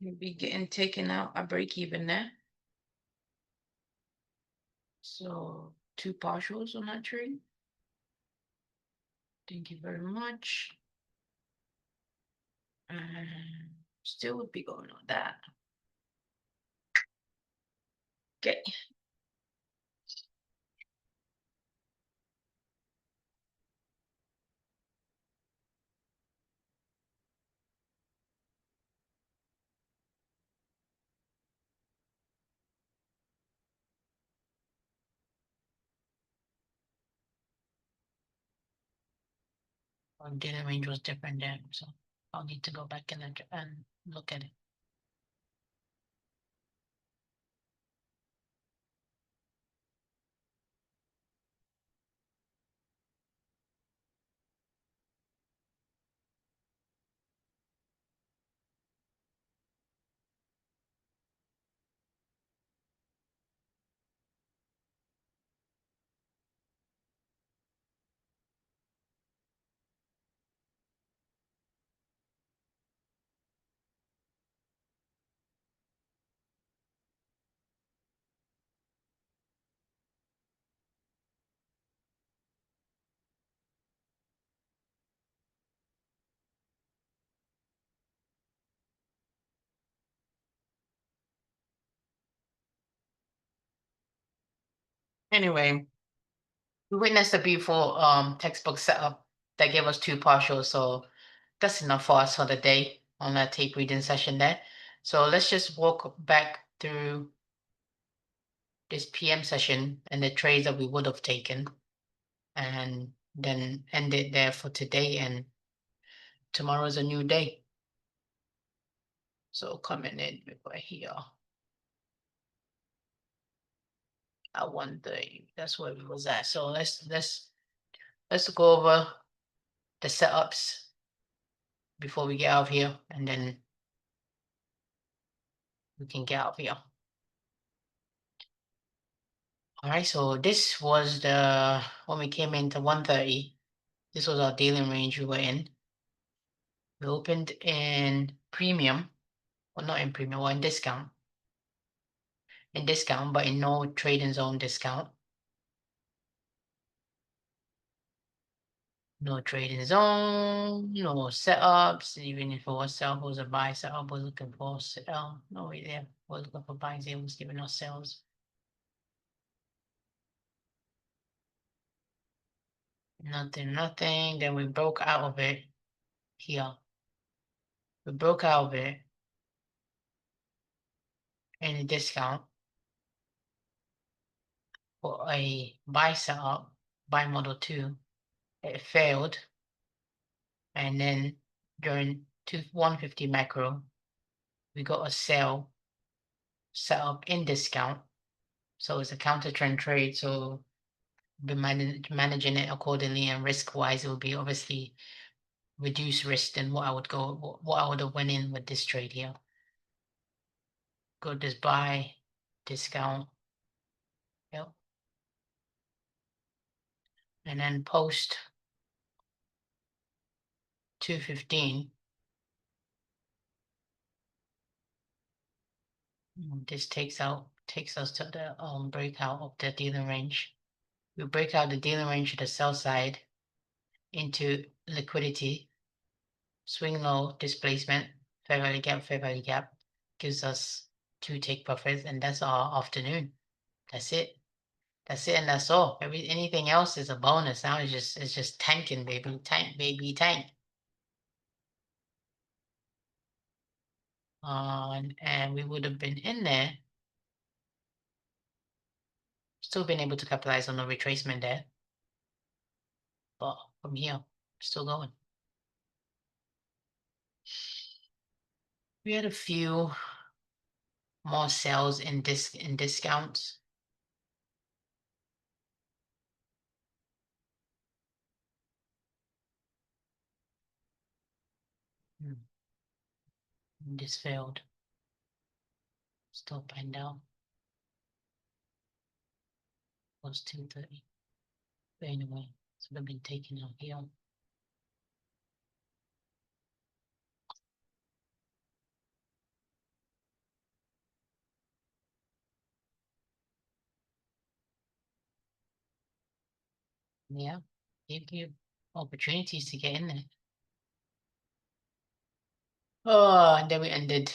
You'll be getting taken out a break even there. So 2 partials on that trade. Thank you very much. And still would be going on that. Okay. Our data range was different there, so I'll need to go back and look at it. Anyway, we witnessed a beautiful textbook setup that gave us 2 partials, so that's enough for us for the day on that tape reading session there. So let's just walk back through this PM session and the trades that we would have taken, and then end it there for today, and tomorrow is a new day. So coming in right here at 1:30, that's where we was at. So let's go over the setups before we get out of here, and then we can get out of here. All right, so this was the when we came into 1:30. This was our dealing range we were in. We opened in premium, well, not in premium, well, in discount. In discount, but in no trading zone discount. No trading zone, no setups. Even if it was sell, it was a buy setup, was looking for sell. No way there. Was looking for buying, it was giving us sales. Nothing. Then we broke out of it here. We broke out of it in a discount for a buy setup, buy model 2. It failed. And then during 150 macro, we got a sell set up in discount. So it's a counter trend trade. So be managing it accordingly, and risk wise, it will be obviously reduced risk than what I would have went in with this trade here. Go this buy, discount, yep. And then post 215. This takes us to the breakout of the dealing range. We break out the dealing range to the sell side into liquidity, swing low, displacement, fair value gap, gives us 2 take profits, and that's our afternoon. That's it. And that's all. Anything else is a bonus. Now it's just tanking, baby. Tank, baby, tank. And we would have been in there, still been able to capitalize on the retracement there. But from here, still going. We had a few more sales in discounts. This failed. Still buying down. Was 230. But anyway, so they've been taken out here. Yeah, give you opportunities to get in there. Oh, and then we ended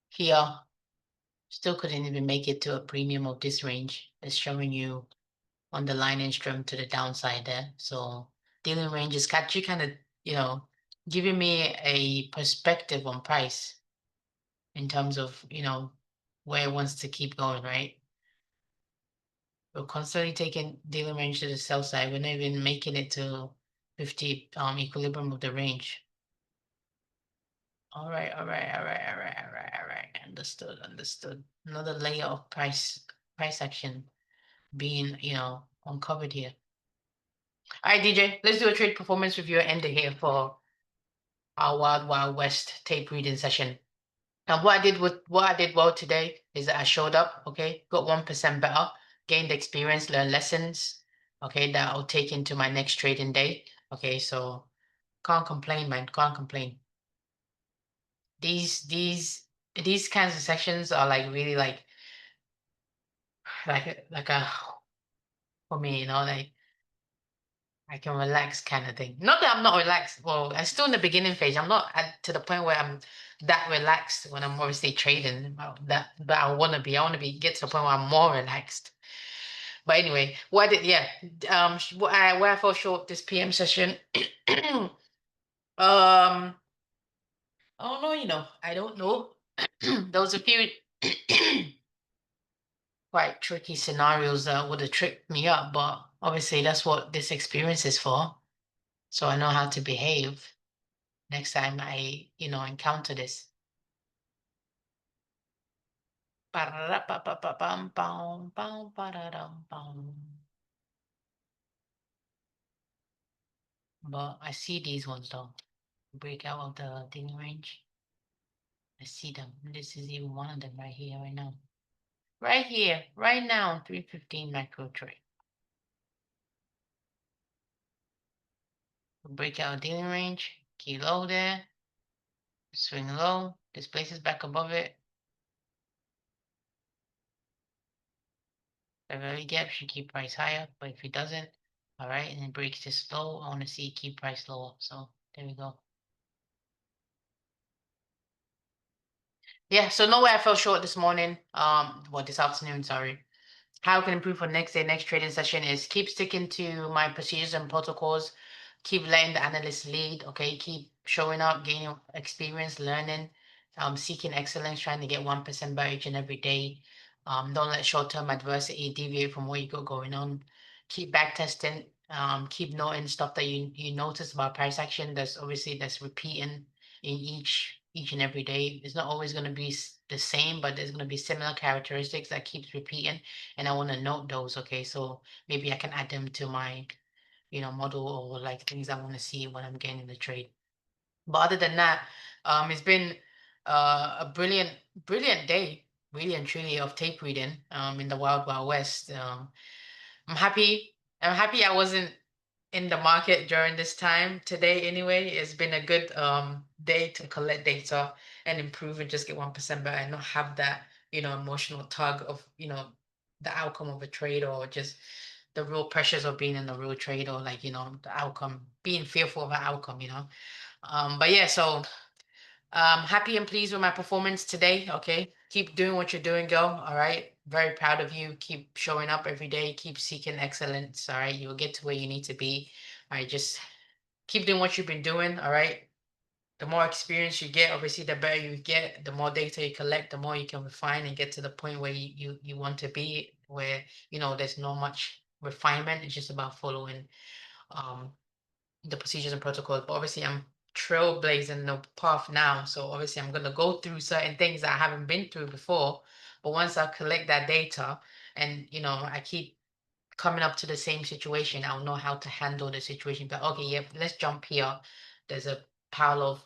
here. Still couldn't even make it to a premium of this range. It's showing you on the line and strum to the downside there. So dealing range is actually kind of, giving me a perspective on price in terms of, where it wants to keep going, right? We're constantly taking dealing range to the sell side. We're not even making it to 50 equilibrium of the range. All right, all right, all right, all right, all right, all right. Understood, understood. Another layer of price action being, uncovered here. All right, DJ, let's do a trade performance review and end here for our Wild Wild West tape reading session. And what I did well today is that I showed up, okay, got 1% better, gained experience, learned lessons, okay, that I'll take into my next trading day. Okay, so can't complain, man, can't complain. These kinds of sessions are like really like a for me, like I can relax kind of thing. Not that I'm not relaxed. Well, I'm still in the beginning phase. I'm not to the point where I'm that relaxed when I'm obviously trading about that, but I want to be. I want to be get to the point where I'm more relaxed. But anyway, what did yeah? Where I fell short this PM session. Oh no, I don't know. There was a few quite tricky scenarios that would have tripped me up, but obviously that's what this experience is for. So I know how to behave next time I, encounter this. But I see these ones though. Break out of the thing range. I see them. This is even one of them right here, right now. Right here, right now, 315 macro trade. Break out dealing range. Key low there. Swing low. This place is back above it. If every gap should keep price higher, but if it doesn't, all right, and it breaks this low, I want to see it keep price lower. So there we go. Yeah, so know where I fell short this morning. Well, this afternoon, sorry. How I can improve for next day, next trading session is keep sticking to my procedures and protocols, keep letting the analyst lead, okay? Keep showing up, gaining experience, learning, seeking excellence, trying to get 1% better each and every day. Don't let short-term adversity deviate from what you got going on. Keep back testing, keep noting stuff that you notice about price action that's repeating in each and every day. It's not always going to be the same, but there's going to be similar characteristics that keeps repeating, and I want to note those. Okay, so maybe I can add them to my model, or like things I want to see when I'm getting in the trade. But other than that, it's been a brilliant day, really and truly, of tape reading in the Wild Wild West. I'm happy. I'm happy I wasn't in the market during this time today anyway. It's been a good day to collect data and improve and just get 1% better and not have that, emotional tug of, the outcome of a trade, or just the real pressures of being in the real trade, or like, the outcome, being fearful of an outcome. But yeah, so happy and pleased with my performance today. Okay. Keep doing what you're doing, girl. All right. Very proud of you. Keep showing up every day. Keep seeking excellence. All right. You'll get to where you need to be. All right. Just keep doing what you've been doing. All right. The more experience you get, obviously, the better you get, the more data you collect, the more you can refine and get to the point where you want to be, where, there's no much refinement. It's just about following um the procedures and protocols. But obviously, I'm trailblazing the path now. So obviously, I'm gonna go through certain things that I haven't been through before. But once I collect that data, and I keep coming up to the same situation, I'll know how to handle the situation. But okay, yeah, let's jump here. There's a pile of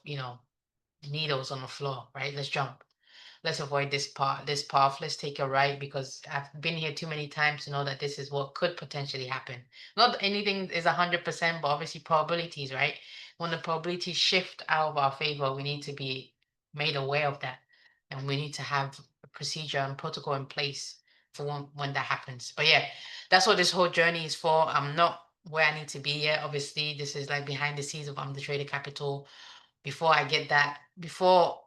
needles on the floor, right? Let's jump. Let's avoid this path. Let's take a right, because I've been here too many times to know that this is what could potentially happen. Not anything is 100%, but obviously probabilities, right? When the probabilities shift out of our favor, we need to be made aware of that, and we need to have a procedure and protocol in place for when that happens. But yeah, that's what this whole journey is for. I'm not where I need to be yet. Obviously, this is like behind the scenes of I'm the Trader Capital. Before I get that, before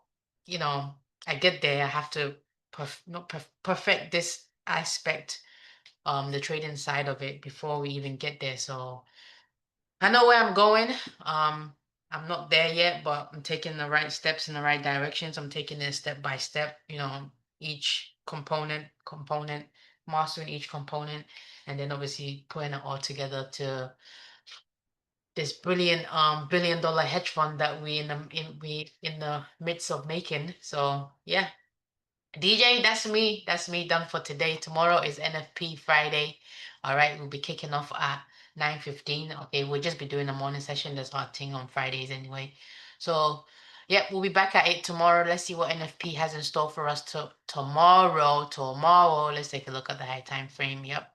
you know, I get there, I have to not perfect this aspect, the trading side of it before we even get there. So I know where I'm going. I'm not there yet, but I'm taking the right steps in the right directions. I'm taking it step by step, each component, mastering each component, and then obviously putting it all together to this brilliant $1 billion hedge fund that we in the midst of making. So yeah. DJ, that's me. That's me done for today. Tomorrow is NFP Friday. All right, we'll be kicking off at 9:15. Okay, we'll just be doing a morning session. That's our thing on Fridays anyway. So, yeah, we'll be back at 8 tomorrow. Let's see what NFP has in store for us tomorrow. Tomorrow, let's take a look at the high time frame. Yep,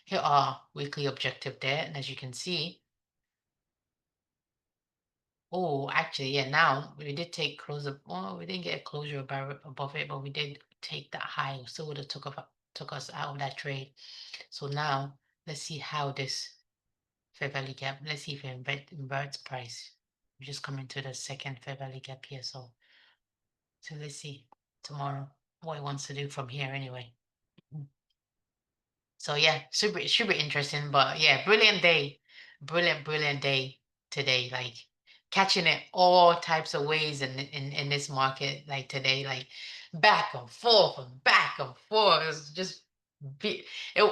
here are weekly objective there. And as you can see, oh, actually, yeah, now we did take closer. Well, we didn't get a closure above it, but we did take that high. Still would have took us out of that trade. So now let's see how this fair value gap. Let's see if it inverts price. We just come into the second fair value gap here. So let's see tomorrow what it wants to do from here anyway. So yeah, super interesting. But yeah, brilliant day today. Like catching it all types of ways in this market. Like today, like back and forth and back and forth. It was just be it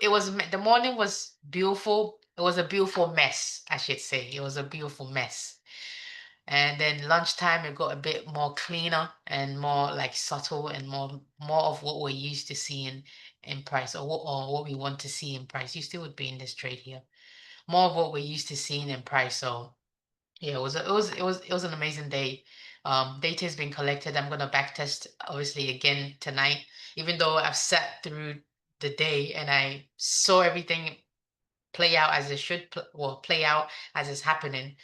was the morning was beautiful. It was a beautiful mess, I should say. It was a beautiful mess. And then lunchtime it got a bit more cleaner and more like subtle and more of what we're used to seeing in price, or what we want to see in price. You still would be in this trade here. More of what we're used to seeing in price. So yeah, it was an amazing day. Data has been collected. I'm gonna back test obviously again tonight, even though I've sat through the day and I saw everything play out as it should play out as it's happening.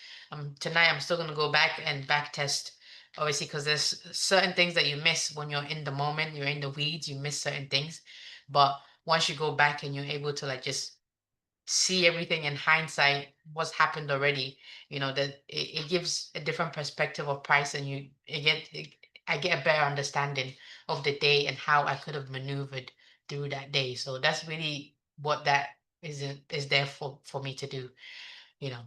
Tonight I'm still gonna go back and back test, obviously, because there's certain things that you miss when you're in the moment, you're in the weeds, you miss certain things. But once you go back and you're able to like just see everything in hindsight, what's happened already, that it gives a different perspective of price, and I get a better understanding of the day and how I could have maneuvered through that day. So that's really what that is there for me to do. You know,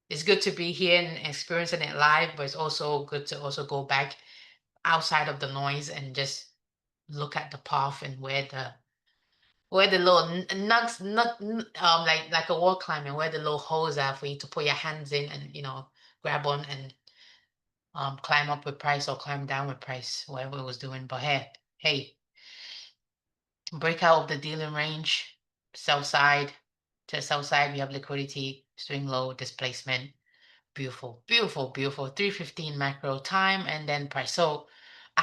it's good to be here and experiencing it live, but it's also good to also go back outside of the noise and just look at the path and where the little nugs, like a wall climbing, where the little holes are for you to put your hands in and grab on and climb up with price or climb down with price, whatever it was doing. But hey, breakout of the dealing range, sell side to sell side, we have liquidity, swing low, displacement, beautiful, beautiful, beautiful. 3:15 macro time and then price. So I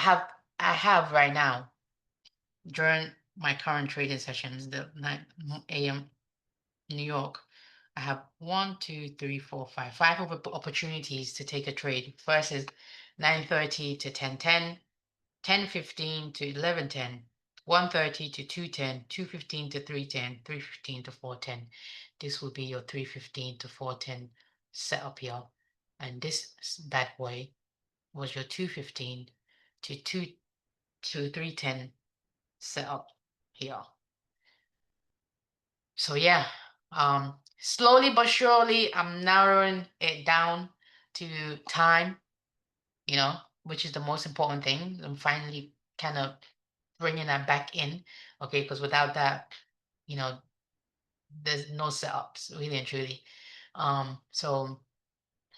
have right now during my current trading sessions, the 9 a.m. New York, I have 5 opportunities to take a trade. First is 9:30 to 10:10, 10:15 to 11:10, 1:30 to 2:10, 2:15 to 3:10, 3:15 to 4:10. This will be your 3:15 to 4:10 setup here. And this bad boy was your 2:15 to 3:10 setup here. So yeah, slowly but surely, I'm narrowing it down to time, which is the most important thing. I'm finally kind of bringing that back in, okay? Because without that, you know, there's no setups, really and truly. So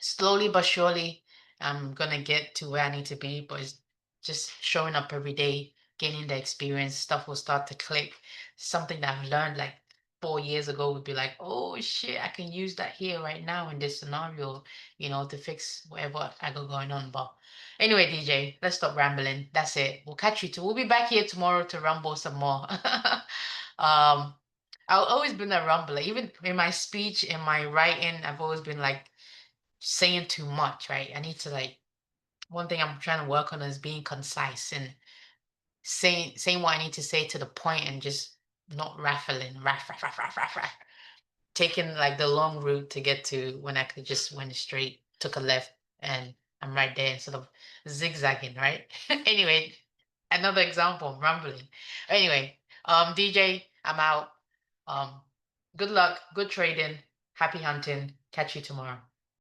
slowly but surely, I'm gonna get to where I need to be, but it's just showing up every day, gaining the experience. Stuff will start to click. Something that I've learned like 4 years ago would be like, oh shit, I can use that here right now in this scenario, to fix whatever I got going on. But anyway, DJ, let's stop rambling. That's it. We'll catch you too. We'll be back here tomorrow to rumble some more. I've always been a rumbler. Even in my speech, in my writing, I've always been like saying too much, right? I need to one thing I'm trying to work on is being concise and saying what I need to say to the point and just not raffling, raff, taking like the long route to get to when I could just went straight, took a left, and I'm right there instead of zigzagging, right? Anyway, another example, rambling. Anyway, DJ, I'm out. Um, good luck, good trading, happy hunting. Catch you tomorrow.